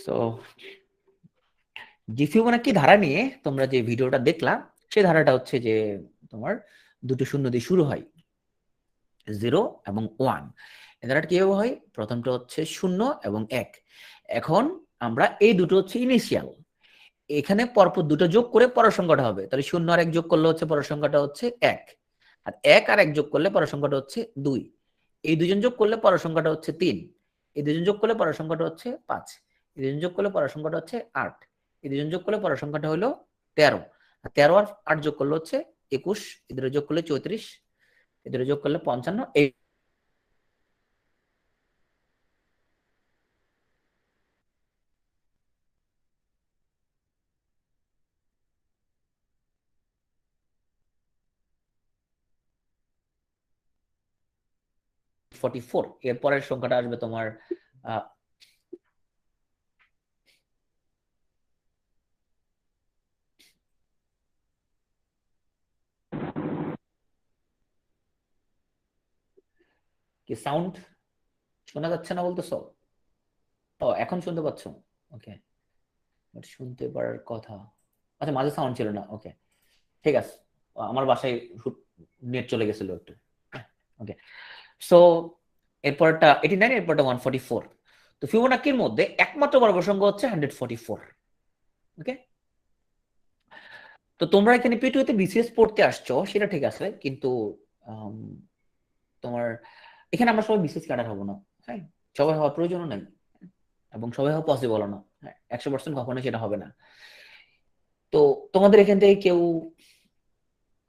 So যে Fibonacci ধারা নিয়ে তোমরা যে ভিডিওটা দেখলা, সেই ধারাটা হচ্ছে যে তোমার দুটো শূন্য দিয়ে শুরু হয়, 0 এবং 1। এই ধারাটা কিভাবে হয়? প্রথমটা হচ্ছে 0 এবং 1। এখন আমরা এই দুটো হচ্ছে ইনিশিয়াল, এখানে পরপর দুটো যোগ করে পরের সংখ্যাটা হবে। তাহলে 0 আর 1 যোগ করলে হচ্ছে পরের সংখ্যাটা হচ্ছে 1, আর 1 আর 1 যোগ করলে পরের সংখ্যাটা হচ্ছে 2। এই দুজন যোগ করলে পরের সংখ্যাটা হচ্ছে 3। এই দুজন যোগ করলে পরের সংখ্যাটা হচ্ছে 5। এই দুজন যোগ করলে পরের সংখ্যাটা হচ্ছে 8। এই দুজন যোগ করলে পরের সংখ্যাটা হলো 13। আর 13 আর 8 যোগ করলে হচ্ছে 21। এদের যোগ করলে 34। এদের যোগ করলে 55। এই 44। এর পরের সংখ্যাটা আসবে তোমার কি সাউন্ড শোনা যাচ্ছে না বলতেছো? ও, এখন শুনতে পাচ্ছ? ওকে, শুনতে পারার কথা। আচ্ছা, মাঝে সাউন্ড ছিল না। ওকে, ঠিক আছে। আমার বাসায় নেট চলে গেছিল একটু। ওকে, সো এরপরটা 89, এরপরটা 144। তো ফিবোনাকির মধ্যে একমাত্র বর্গ সংখ্যা হচ্ছে 144। ওকে, তো তোমরা এখানে পিটুতে বিসিএস পড়তে আসছো, সেটা ঠিক আছে, কিন্তু আম, তোমার এখানে আমরা সবাই বিসিএস ক্যাডার হবো না। হ্যাঁ, সবাই হওয়ার প্রয়োজনও নাই, এবং সবাই হওয়া পসিবল না। হ্যাঁ, 100% কখনোই সেটা হবে না। তো তোমাদের এখান থেকে কেউ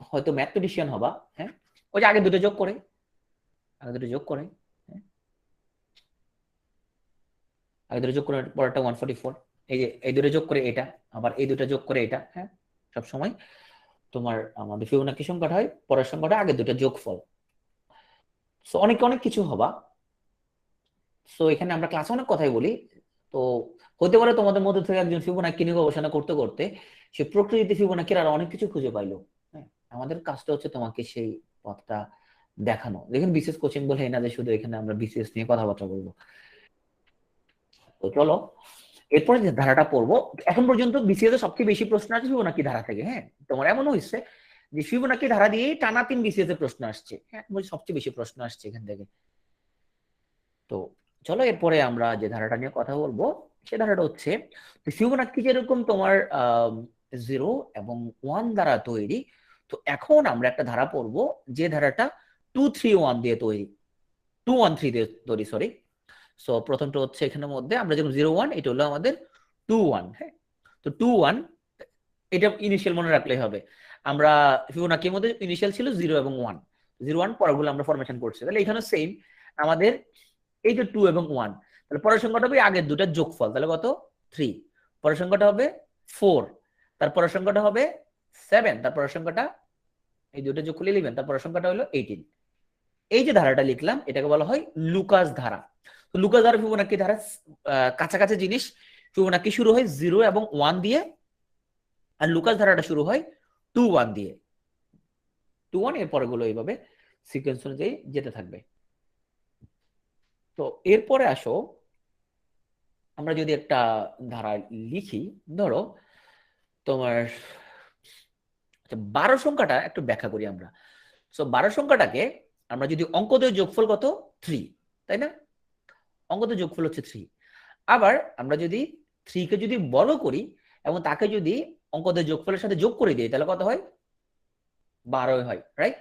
হয়তো ম্যাথমেটিশিয়ান হবা। হ্যাঁ, ওই যে আগে দুটো যোগ করে, আগে দুটো যোগ করে, হ্যাঁ, আগে দুটো যোগ করে পরেরটা 144। এই যে এই দুটো যোগ করে এটা, আবার এই দুটো যোগ করে এটা। হ্যাঁ, সব সময় তোমার আমাদের ফিবোনাকি সংখ্যাটা হয় পরের সংখ্যাটা আগে দুটো যোগফল। সো অনেক অনেক কিছু হবা। সো এখানে আমরা ক্লাসে অনেক কথাই বলি। তো হতে পারে তোমাদের মধ্যে থেকে একজন ফিবোনাকি নিয়ে গবেষণা করতে করতে সে প্রকৃতিতে ফিবোনাকির আর অনেক কিছু খুঁজে পাইলো। হ্যাঁ, আমাদের কাজটা হচ্ছে তোমাকে সেই পথটা দেখানো। দেখুন, বিসিএস কোচিং বলে এই না যে শুধু এখানে আমরা বিসিএস নিয়ে কথাবার্তা বলবো। তো চলো এরপরে যে ধারাটা পড়বো। এখন পর্যন্ত বিসিএস এর সবচেয়ে বেশি প্রশ্ন আসছে ফিবোনাকি ধারা থেকে। হ্যাঁ, তোমার এমন হয়েছে যে ফিবোনাকি ধারা দিয়েই টানা 3 বিসিএস এর প্রশ্ন আসছে। হ্যাঁ, সবচেয়ে বেশি প্রশ্ন আসছে এখান থেকে। তো চলো এরপরে আমরা যে ধারাটা নিয়ে কথা বলবো, সে ধারাটা হচ্ছে ফিবোনাক্কি যেরকম তোমার 0 এবং 1 দ্বারা তৈরি। তো এখন আমরা একটা ধারা পড়বো যে ধারাটা 2 3 1 দিয়ে তৈরি, 2 1 3 দিয়ে তৈরি, সরি। সো প্রথমটা হচ্ছে এখানের মধ্যে আমরা যেমন 0 1, এটা হলো আমাদের 2 1। হ্যাঁ, তো 2 1 এটা ইনিশিয়াল মনে রাখলেই হবে। আমরা ফিবোনাক্কির মধ্যে ইনিশিয়াল ছিল 0 এবং 1। 0 1 পরগুলো আমরা ফরমেশন করছি, তাহলে এখানে সেম আমাদের এই যে 2 এবং 1, তাহলে পরের সংখ্যাটা হবে আগের দুটার যোগফল, তাহলে কত? 3। পরের সংখ্যাটা হবে 4। তারপরের সংখ্যাটা হবে 7। তারপরের সংখ্যাটা এই দুটো যোগ করলে 11। তারপরের সংখ্যাটা হলো 18। এই যে ধারাটা লিখলাম এটাকে বলা হয় লুকাস ধারা। তো লুকাস ধারা ফিবোনাক্কি ধারা কাছাকাছি জিনিস। ফিবোনাক্কি শুরু হয় 0 এবং 1 দিয়ে, আর লুকাস ধারাটা শুরু হয় 2 1 দিয়ে। 2 1 এর পরেগুলো এইভাবে সিকোয়েন্স অনুযায়ী যেতে থাকবে। তো এরপরে আসো, আমরা যদি একটা ধারা লিখি, ধরো তোমার 12 সংখ্যাটা একটু ব্যাখ্যা করি আমরা। সো 12 সংখ্যাটাকে আমরা যদি অঙ্কদের যোগফল কত? 3, তাই না? অঙ্কদের যোগফল হচ্ছে 3। আবার আমরা যদি 3 কে যদি বড় করি এবং তাকে যদি অঙ্কদের যোগফলের সাথে যোগ করে দিই, তাহলে কত হয়? 12 হয়, রাইট?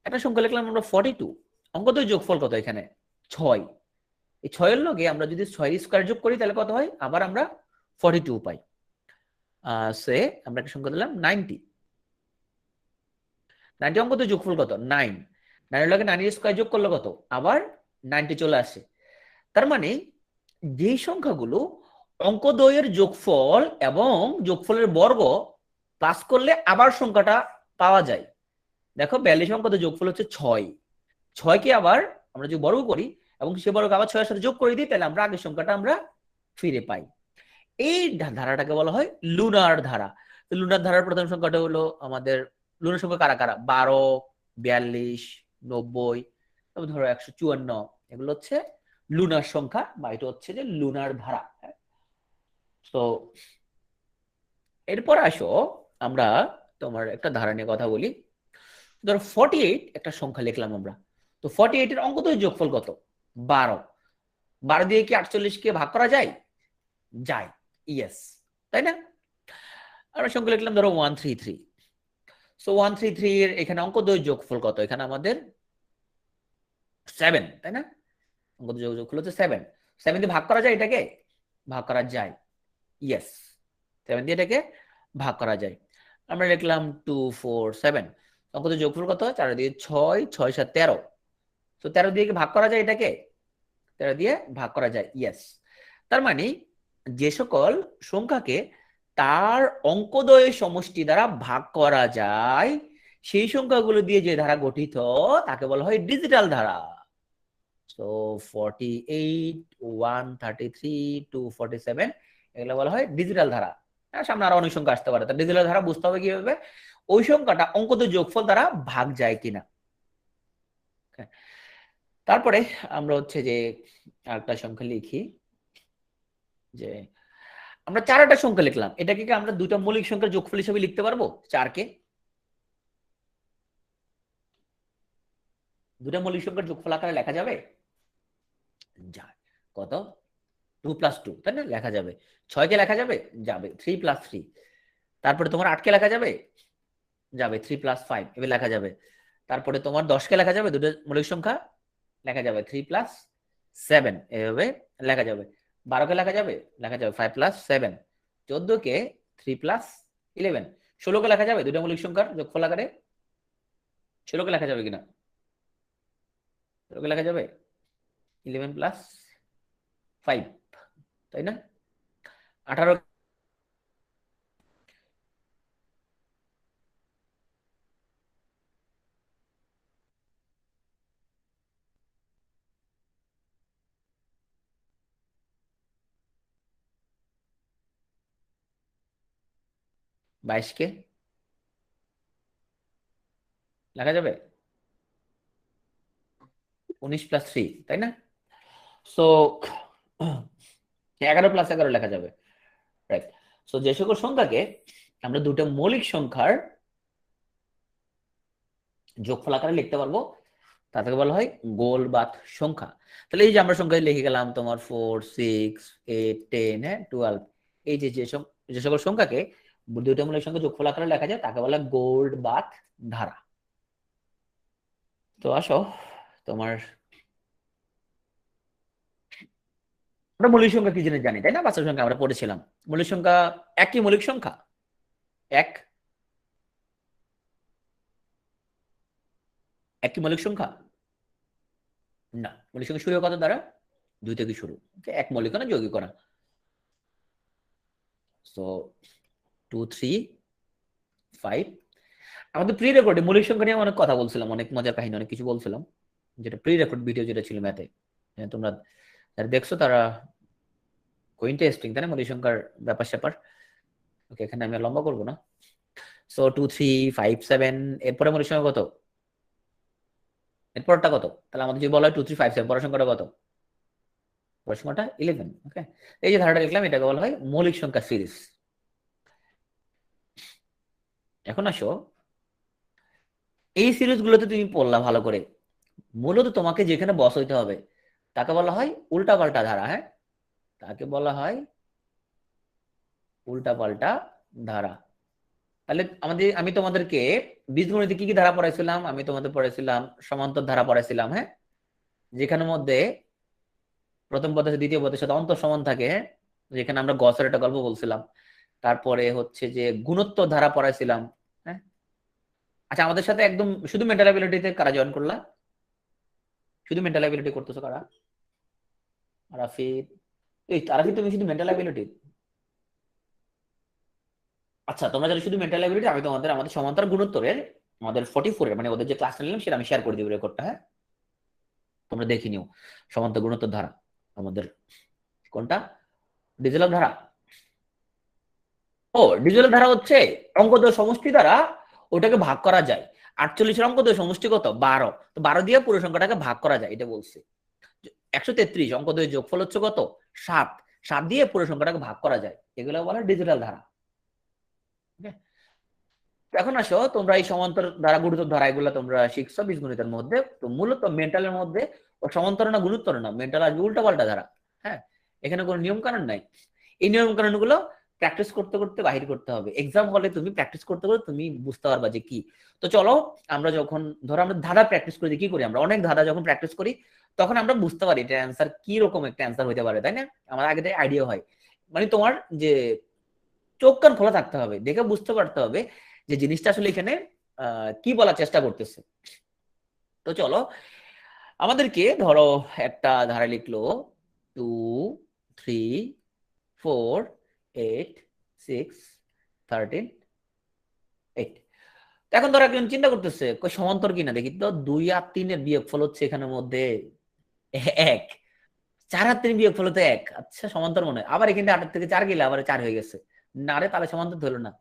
একটা সংখ্যা লিখলাম আমরা 42। অঙ্কদের যোগফল কত এখানে? 6। এই 6 এর লগে আমরা যদি 6 এর স্কয়ার যোগ করি তাহলে কত হয়? আবার আমরা 42 পাই। সে আমরা একটা সংখ্যা দিলাম 90। 90 অঙ্কদের যোগফল কত? 9। 9 এর লগে 9 এর স্কয়ার যোগ করলে কত? আবার 90 চলে আসে। তার মানে যেই সংখ্যাগুলো অঙ্কদ্বয়ের যোগফল এবং যোগফলের বর্গ প্লাস করলে আবার সংখ্যাটা পাওয়া যায়। দেখো 42 অঙ্কদের যোগফল হচ্ছে 6। 6কে আবার আমরা যদি বর্গ করি এবং সে বর্গ আবার 6 এর সাথে যোগ করে দিই, তাহলে আমরা আগের সংখ্যাটা আমরা ফিরে পাই। এই ধারাটাকে বলা হয় লুনার ধারা। তো লুনার ধারার প্রথম সংখ্যাটা হলো আমাদের, লুনার সংখ্যা কারা কারা? 12, 42, 90, তারপর ধরো 154, এগুলো হচ্ছে লুনার সংখ্যা বা এটা হচ্ছে যে লুনার ধারা। তো এরপর আসো আমরা তোমার একটা ধারা নিয়ে কথা বলি। ধরো 48 একটা সংখ্যা লিখলাম আমরা। তো 48 এর অঙ্কদয় যোগফল কত? 12। 12 দিয়ে কি 48 কে ভাগ করা যায়? যায়, ইয়েস, তাই না? আমরা সংখ্যা লিখলাম ধরো 133। সো 133 এর এখানে অঙ্কদয় যোগফল কত? এখানে আমাদের 7, তাই না? অঙ্কদয় যোগফল হচ্ছে 7। 7 দিয়ে ভাগ করা যায় এটাকে? ভাগ করা যায়, ইয়েস, 7 দিয়ে এটাকে ভাগ করা যায়। আমরা লিখলাম 247। অঙ্কদয় যোগফল কত? 4 দিয়ে 6, 6 7 13। তো 13 দিয়ে কি ভাগ করা যায় এটাকে? 13 দিয়ে ভাগ করা যায়, ইয়েস। তার মানে যে সকল সংখ্যাকে তার অঙ্কদ্বয়ের সমষ্টি দ্বারা ভাগ করা যায় সেই সংখ্যাগুলো দিয়ে যে ধারা গঠিত তাকে বলা হয় ডিজিটাল ধারা। সো 48, 133, 247 এগুলো বলা হয় ডিজিটাল ধারা। সামনে আরো অনেক সংখ্যা আসতে পারে। তা ডিজিটাল ধারা বুঝতে হবে কিভাবে? ওই সংখ্যাটা অঙ্কদ্বয় যোগফল দ্বারা ভাগ যায় কিনা। তারপরে আমরা হচ্ছে যে আরেকটা সংখ্যা লিখি, যে আমরা 4টা সংখ্যা লিখলাম, এটাকে কি আমরা দুইটা মৌলিক সংখ্যার যোগফল হিসেবে লিখতে পারবো? 4 কে দুটা মৌলিক সংখ্যার যোগফল আকারে লেখা যাবে? যায়। কত? 2 + 2, তাই না? লেখা যাবে। 6 কে লেখা যাবে? যাবে। 3 + 3। তারপরে তোমার 8 কে লেখা যাবে? যাবে। 3 + 5 এভাবে লেখা যাবে। তারপরে তোমার 10 কে লেখা যাবে? দুটো মৌলিক সংখ্যা লেখা যাবে। 3 + 7 এভাবে লেখা যাবে। 12 কে লেখা যাবে? লেখা যাবে 5 + 7। 14 কে 3 + 11। 16 কে লেখা যাবে দুটো মৌলিক সংখ্যার যোগফল আকারে? 16 কে লেখা যাবে কিনা? 16 কে লেখা যাবে? 11 + 5, তাই না? 18 22 কে লেখা যাবে? 19 + 3, তাই না? সো 11 + 11 লেখা যাবে, রাইট। সো যে সকল সংখ্যাকে আমরা দুটো মৌলিক সংখ্যার যোগফল আকারে লিখতে পারবো তাদেরকে বলা হয় গোল বাত সংখ্যা। তাহলে এই যে আমরা সংখ্যা লিখে গেলাম তোমার 4, 6, 8, 10, হ্যাঁ, 12। এই যে যে সকল সংখ্যাকে দুইটা মৌলিক সংখ্যা যোগফল আকারে লেখা যায় তাকে বলা গোল্ড বাত ধারা। তো আসো তোমার আমরা মৌলিক সংখ্যা কি জিনিস জানি, তাই না? বাস্তব সংখ্যা আমরা পড়েছিলাম। মৌলিক সংখ্যা একই মৌলিক সংখ্যা এক একই মৌলিক সংখ্যা না। মৌলিক সংখ্যা শুরু হয় কত দ্বারা? 2 থেকে শুরু, এক মৌলিক না যৌগিক না। সো 2, 3, 5। আমাদের প্রি রেকর্ডে মৌলিক সংখ্যা নিয়ে অনেক কথা বলছিলাম, অনেক মজার কাহিনী অনেক কিছু বলছিলাম, যেটা প্রি রেকর্ড ভিডিও যেটা ছিল ম্যাথে। তোমরা যারা দেখছো তারা ইন্টারেস্টিং, তাই না? মৌলিক সংখ্যার ব্যাপার স্যাপার। ওকে, এখানে আমি লম্বা করবো না। সো 2, 3, 5, 7 এরপরে মৌলিক সংখ্যা কত? এরপরটা কত? তাহলে আমাদের যদি বলা হয় 2, 3, 5, 7 পরের সংখ্যাটা কত? পরের সংখ্যাটা 11। ওকে, এই যে ধারাটা লিখলাম এটাকে বলা হয় মৌলিক সংখ্যা সিরিজ। এখন আসো এই সিরিজ গুলোতে তুমি পড়লা ভালো করে, মূলত তোমাকে যেখানে বস হইতে হবে তাকে বলা হয় উল্টাপাল্টা ধারা। হ্যাঁ, তাকে বলা হয় উল্টাপাল্টা ধারা। তাহলে আমি তোমাদেরকে বীজগণিতে কি কি ধারা পড়াইছিলাম? আমি তোমাদের পড়াইছিলাম সমান্তর ধারা পড়াইছিলাম, হ্যাঁ, যেখানের মধ্যে প্রথম পদের সাথে দ্বিতীয় পদের সাথে অন্তর সমান থাকে, হ্যাঁ, যেখানে আমরা গসের একটা গল্প বলছিলাম। তারপরে হচ্ছে যে গুণোত্তর ধারা পড়াইছিলাম, হ্যাঁ। আচ্ছা, আমাদের সাথে একদম শুধু মেন্টাল অ্যাবিলিটিতে কারা জয়েন করলা? শুধু মেন্টাল অ্যাবিলিটি করতেছো কারা? আরাফিদ, এই আরাফিদ তুমি শুধু মেন্টাল অ্যাবিলিটি? আচ্ছা, তোমরা যারা শুধু মেন্টাল অ্যাবিলিটি, আমি তোমাদের আমাদের সমান্তর গুণোত্তরের আমাদের 44 এর মানে ওদের যে ক্লাস নিলাম সেটা আমি শেয়ার করে দিব রেকর্ডটা, হ্যাঁ, তোমরা দেখে নিও। সমান্তর গুণোত্তর ধারা আমাদের কোনটা? ডিজেলের ধারা। ও, ডিজেলের ধারা হচ্ছে অঙ্কদ্বয় সমষ্টি দ্বারা ওটাকে ভাগ করা যায়। 48 এর অঙ্কদ্বয় সমষ্টি কত? 12। তো 12 দিয়ে পুরো সংখ্যাটাকে ভাগ করা যায়, এটা বলছে। 133 অঙ্ক দুই যোগফল হচ্ছে কত 7, 7 দিয়ে পুরো সংখ্যাটাকে ভাগ করা যায়, এগুলো বলা হয় ডিজিটাল ধারা। এখন আসো তোমরা এই সমান্তর ধারা গুরুত্ব ধারা এগুলো তোমরা শিখছো বীজগণিতের মধ্যে, তো মূলত মেন্টালের মধ্যে ও সমান্তর না গুরুত্ব না, মেন্টাল আসবে উল্টা পাল্টা ধারা। হ্যাঁ, এখানে কোনো নিয়ম কানুন নাই, এই নিয়ম কানুন গুলো প্র্যাকটিস করতে করতে বাহির করতে হবে, এক্সাম হলে তুমি প্র্যাকটিস করতে করতে তুমি বুঝতে পারবা যে কি। তো চলো আমরা যখন ধরো আমরা ধাঁধা প্র্যাকটিস করি, কি করি আমরা অনেক ধাঁধা যখন প্র্যাকটিস করি তখন আমরা বুঝতে পারি এটা অ্যান্সার কি রকম একটা অ্যান্সার হতে পারে, তাই না? আমার আগে আইডিয়া হয়, মানে তোমার যে চোখ কান খোলা থাকতে হবে, দেখে বুঝতে পারতে হবে যে জিনিসটা আসলে এখানে কি বলার চেষ্টা করতেছে। তো চলো আমাদেরকে ধরো একটা ধারা লিখলো 2 3 4 8 6 13 8। এখন ধরো একজন চিন্তা করতেছে সমান্তর কিনা, দেখি তো 2 আর 3 এর বিয়োগফল হচ্ছে এখানের মধ্যে 1, 4 আর 3 বিয়োগফল হচ্ছে 1, আচ্ছা সমান্তর মনে হয়। আবার এখানে 8 থেকে 4 গেলে আবার 4 হয়ে গেছে, না রে তাহলে সমান্তর ধরলো না।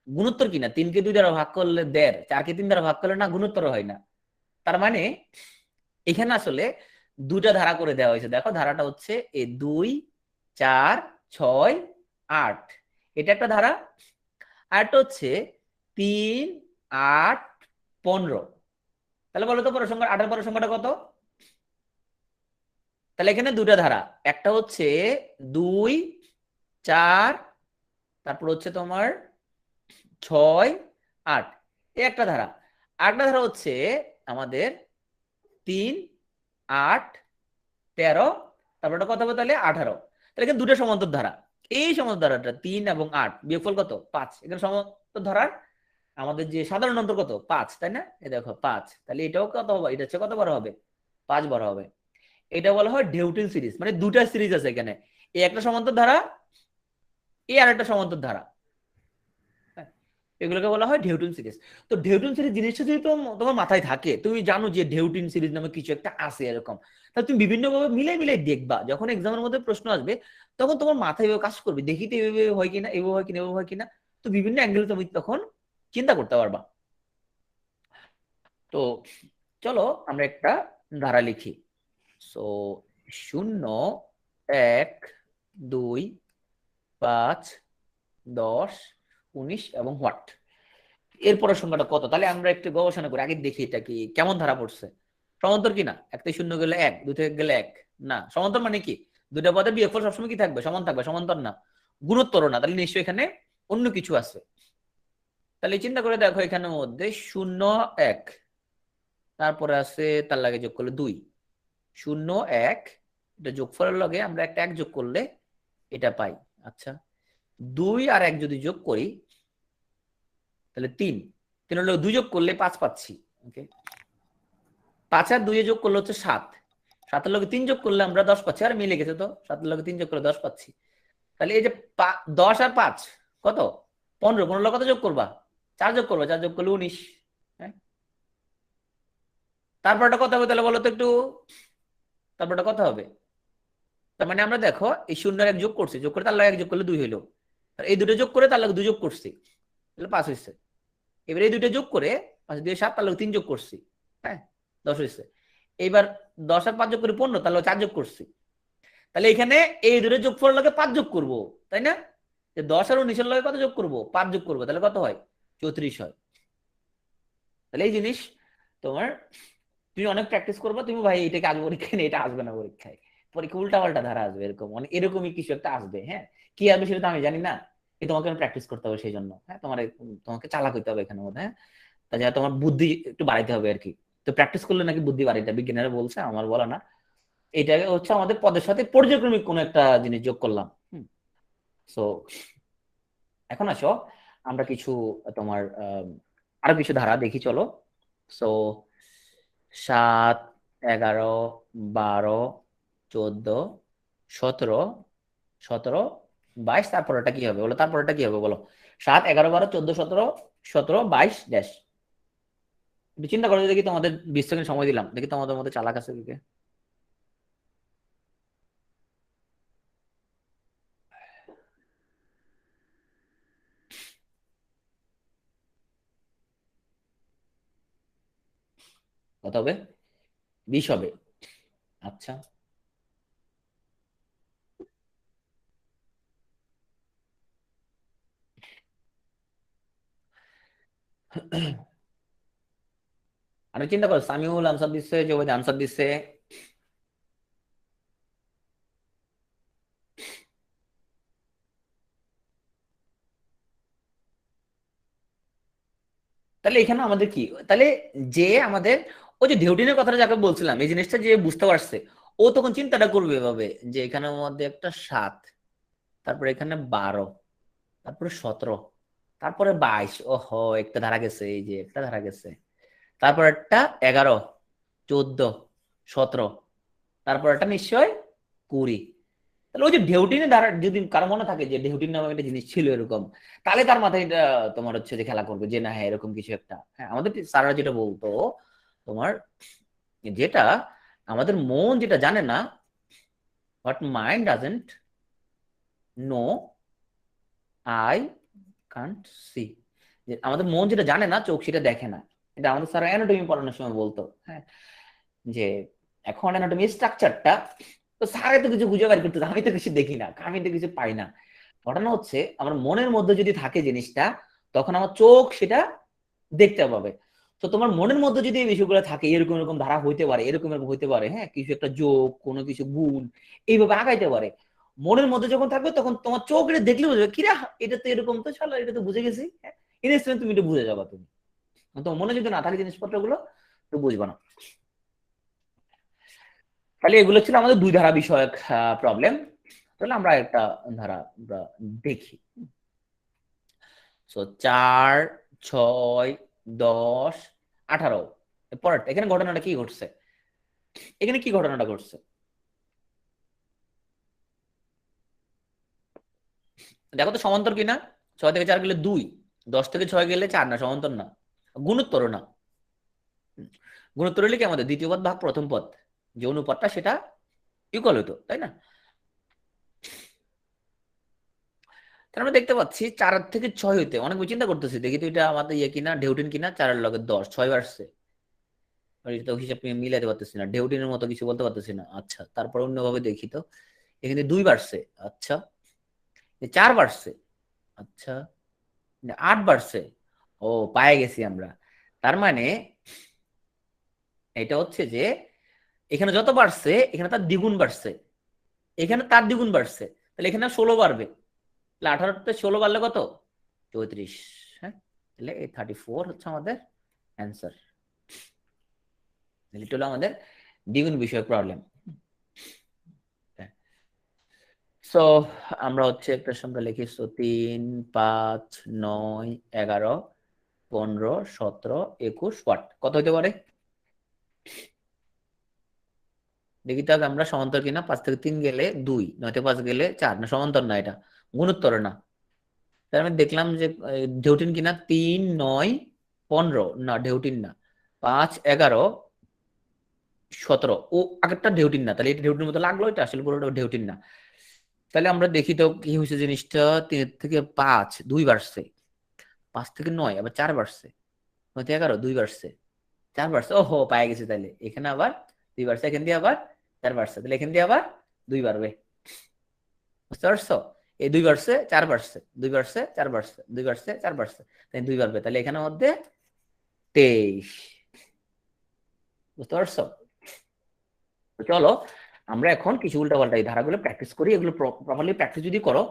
গুণোত্তর কিনা, 3 কে 2 দ্বারা ভাগ করলে 1.5, 4 কে 3 দ্বারা ভাগ করলে না গুণোত্তর হয় না। তার মানে এখানে আসলে দুটা ধারা করে দেওয়া হয়েছে, দেখো ধারাটা হচ্ছে এই 2 4 6 8, এটা একটা ধারা, আর একটা হচ্ছে 3 8 15। তাহলে বলো তো বড় সংখ্যা 8 এর বড় সংখ্যাটা কত? তাহলে এখানে দুটা ধারা, একটা হচ্ছে 2 4, তারপর হচ্ছে তোমার 6 8, এই একটা ধারা। আরেকটা ধারা হচ্ছে আমাদের 3 8 13, তারপর এটা কত হবে তাহলে 18। তাহলে এখানে দুটো সমান্তর ধারা, এই সমান্তর ধারাটা 3 এবং 8 বিয়োগফল কত 5, এখানে সমান্তর ধারার আমাদের যে সাধারণ অন্তর কত 5, তাই না? এই দেখো 5, তাহলে এটাও কত হবে, এটা হচ্ছে কত বড় হবে 5 বড় হবে। এটা বলা হয় ডেউটিন সিরিজ, মানে দুটা সিরিজ আছে এখানে, এই একটা সমান্তর ধারা, এই আরেকটা সমান্তর ধারা, এগুলোকে বলা হয় ঢেউটিন সিরিজ। তো ঢেউটিন সিরিজ জিনিসটা যদি তোমার মাথায় থাকে, তুমি জানো যে ঢেউটিন সিরিজ নামে কিছু একটা আছে এরকম, তাহলে তুমি বিভিন্ন ভাবে মিলাই মিলাই দেখবা, যখন এক্সামের মধ্যে প্রশ্ন আসবে তখন তোমার মাথায় এভাবে কাজ করবে, দেখি তো এভাবে হয় কিনা, এভাবে হয় কিনা, এভাবে হয় কিনা। তো বিভিন্ন অ্যাঙ্গেলে তুমি তখন চিন্তা করতে পারবা। তো চলো আমরা একটা ধারা লিখি। সো 0 1 2 5 10 19 এবং হোয়াট, এরপরের সংখ্যাটা কত? তাহলে আমরা একটু গবেষণা করি, আগে দেখি এটা কি কেমন ধারা পড়ছে, সমান্তর কিনা। এক থেকে শূন্য গেলে 1, 2 থেকে গেলে 1, না সমান্তর মানে কি দুটা পদের বিয়োগফল সবসময় কি থাকবে সমান থাকবে, সমান্তর না, গুণোত্তর না, তাহলে নিশ্চয়ই এখানে অন্য কিছু আছে। তাহলে চিন্তা করে দেখো এখানের মধ্যে 0 1, তারপরে আছে তার লাগে যোগ করলে 2, 0 1, এটা যোগফলের লগে আমরা একটা 1 যোগ করলে এটা পাই। আচ্ছা 2 আর 1 যদি যোগ করি তাহলে 3, 3 হলো 2 যোগ করলে 5 পাচ্ছি। ওকে, 5 আর 2 যোগ করলে হচ্ছে 7, 7 এর লগে 3 যোগ করলে আমরা 10 পাচ্ছি, আর মিলে গেছে তো 7 এর লগে 3 যোগ করলে 10 পাচ্ছি। তাহলে এই যে 10 আর 5 কত 15, 15 কত যোগ করবা 4 যোগ করবা, 4 যোগ করলে 19। হ্যাঁ, তারপরটা কত হবে তাহলে বলো তো একটু, তারপরটা কত হবে? তার মানে আমরা দেখো এই 0 আর 1 যোগ করছি, যোগ করে তার লগে 1 যোগ করলে 2 হইলো, এই দুটো যোগ করে তার লগে 2 যোগ করছি, তাহলে 5 হয়েছে। এবার এই দুটো যোগ করে 5 2 7, তার লগে 3 যোগ করছি, হ্যাঁ 10 হয়েছে। এইবার 10 আর 5 যোগ করে 15, তাহলে 4 যোগ করছি। তাহলে এখানে এই দুটো যোগফলের লগে 5 যোগ করব, তাই না? যে 10 আর 19 এর লগে কত যোগ করব 5 যোগ করবো, তাহলে কত হয় 34 হয়। তাহলে এই জিনিস তোমার তুমি অনেক প্র্যাকটিস করবে, তুমি ভাই এটাকে আসবে পরীক্ষায় না, এটা আসবে না পরীক্ষায়, পরীক্ষা উল্টা পাল্টা ধারা আসবে, এরকম মানে এরকমই কিছু একটা আসবে। হ্যাঁ, কি আসবে সেটা তো আমি জানি না, এই তোমাকে প্র্যাকটিস করতে হবে সেই জন্য। হ্যাঁ, তোমাকে চালাক হইতে হবে এখানের মধ্যে। হ্যাঁ, তাছাড়া তোমার বুদ্ধি একটু বাড়াইতে হবে আর কি। তো প্র্যাকটিস করলে নাকি বুদ্ধি বাড়ে, এটা বিজ্ঞানীরা বলছে, আমার বলা না। এটা হচ্ছে আমাদের পদের সাথে পর্যায়ক্রমিক কোন একটা জিনিস যোগ করলাম। সো এখন আসো আমরা কিছু তোমার আরো কিছু ধারা দেখি চলো। সো 7 11 12 14 17 17 22, তারপরটা কি হবে বলো, তারপরটা কি হবে বলো? 7 11 12 14 17 17 22 ড্যাশ। একটু চিন্তা করো দেখি, তোমাদের 20 সেকেন্ড সময় দিলাম, দেখি তোমাদের মধ্যে চালাক আছে দিকে। কত হবে? 20 হবে। আচ্ছা আর চিন্তা করো, সামিউল আনসার দিচ্ছে, জোবাদ আনসার দিচ্ছে। তাহলে এখানে আমাদের কি, তাহলে যে আমাদের ওই যে ঢেউটিনের কথাটা যাকে বলছিলাম, এই জিনিসটা যে বুঝতে পারছে, ও তখন চিন্তাটা করবে এভাবে যে এখানের মধ্যে একটা 7, তারপরে এখানে 12, তারপরে 17, তারপরে 22, ওহো একটা ধারা গেছে, এই যে একটা ধারা গেছে, তারপর একটা 11, 14, 17, তারপর একটা নিশ্চয় 20। তাহলে ওই যে ঢেউটিনে দ্বারা যদি কারো মনে থাকে যে ঢেউটিন নামে একটা জিনিস ছিল এরকম, তাহলে তার মাথায় এটা তোমার হচ্ছে যে খেলা করবে যে না হ্যাঁ এরকম কিছু একটা। হ্যাঁ আমাদের স্যাররা যেটা বলতো তোমার, যেটা আমাদের মন যেটা জানে না, but mind doesn't know, I can't see, যে আমাদের মন যেটা জানে না, চোখ সেটা দেখে না। এটা আমাদের স্যার অ্যানাটমি পড়ানোর সময় বলতো। হ্যাঁ যে এখন অ্যানাটমি স্ট্রাকচারটা, তো স্যার তো কিছু খুঁজে বের করতে, আমি তো কিছু দেখি না, আমি তো কিছু পাই না। ঘটনা হচ্ছে আমার মনের মধ্যে যদি থাকে জিনিসটা, তখন আমার চোখ সেটা দেখতে পাবে। তো তোমার মনের মধ্যে যদি এই বিষয়গুলো থাকে, এরকম এরকম ধারা হইতে পারে, এরকম এরকম হইতে পারে, হ্যাঁ কিছু একটা যোগ, কোনো কিছু গুণ, এইভাবে আগাইতে পারে। মনের মধ্যে যখন থাকবে তখন তোমার চোখ এটা দেখলে বুঝবে কিরা, এটা তো এরকম, তো চলো এটা তো বুঝে গেছি, হ্যাঁ ইনস্ট্যান্ট তুমি এটা বুঝে যাবা তুমি। তোমার মনে যদি না থাকে জিনিসপত্রগুলো, তো বুঝবা না। তাহলে এগুলো ছিল আমাদের দুই ধারা বিষয়ক প্রবলেম। তাহলে আমরা একটা ধারা আমরা দেখি। সো 4, 6, 10, 18, পরের এখানে ঘটনাটা কি ঘটছে, এখানে কি ঘটনাটা ঘটছে দেখো তো, সমান্তর কিনা। 6 থেকে 4 গেলে 2, 10 থেকে 6 গেলে 4, না সমান্তর না, গুণোত্তর না। গুণোত্তর হলে কি আমাদের দ্বিতীয় পদ ভাগ প্রথম পদ, যে অনুপাতটা সেটা ইকুয়াল হতো, তাই না? তাহলে আমরা দেখতে পাচ্ছি 4 থেকে 6 হইতে অনেক চিন্তা করতেছি, দেখি তো এটা আমাদের ইয়ে কিনা, ঢেউটিন কিনা। 4 এর লগে 10, 6 আসছে, এটা তো হিসাব মিলাইতে পারতেছি না, ঢেউটিনের মতো কিছু বলতে পারতেছি না। আচ্ছা তারপর অন্যভাবে দেখি তো, এখানে 2 বাড়ছে, আচ্ছা 4 বাড়ছে, আচ্ছা 8 বাড়ছে। ও পায়ে গেছি আমরা। তার মানে এটা হচ্ছে যে এখানে যত বাড়ছে এখানে তার দ্বিগুণ বাড়ছে, এখানে তার দ্বিগুণ বাড়ছে, তাহলে এখানে 16 বাড়বে। তাহলে 18তে 16 বাড়লে কত, 34। হ্যাঁ তাহলে এই 34 হচ্ছে আমাদের অ্যান্সার। এটা হলো আমাদের দ্বিগুণ বিষয়ক প্রবলেম। সো আমরা হচ্ছে একটা সংখ্যা লিখি, সো 3, 5, 9, 11, 15, 17, 21 ওয়াট কত হতে পারে দেখি তো আগে আমরা, সমান্তর কিনা। 5 থেকে 3 গেলে 2, 9 থেকে 5 গেলে 4, না সমান্তর না, এটা গুণোত্তর না। তার মানে দেখলাম যে ঢেউটিন কিনা, 3, 9, 15, না ঢেউটিন না, 5, 11, 17, ও আগেরটা ঢেউটিন না, তাহলে এটা ঢেউটির মতো লাগলো, এটা আসলে পুরোটা ঢেউটিন না। তাহলে আমরা দেখি তো কি হয়েছে জিনিসটা, 3 থেকে 5 2 বাড়ছে, 5 থেকে 9 আবার 4 বাড়ছে, 9 থেকে 11 2 বাড়ছে, 4 বাড়ছে, ওহো পায়ে গেছে। তাহলে এখানে আবার 2 বাড়ছে, এখান দিয়ে আবার 4 বাড়ছে, তাহলে এখান দিয়ে আবার 2 বাড়বে। বুঝতে পারছো? এই 2 বাড়ছে 4 বাড়ছে, 2 বাড়ছে 4 বাড়ছে, 2 বাড়ছে 4 বাড়ছে, তাই 2 বাড়বে, তাহলে এখানের মধ্যে 23। বুঝতে পারছো? তো চলো আমরা এখন কিছু উল্টাপাল্টা এই ধারাগুলো প্র্যাকটিস করি। এগুলো প্রপারলি প্র্যাকটিস যদি করো,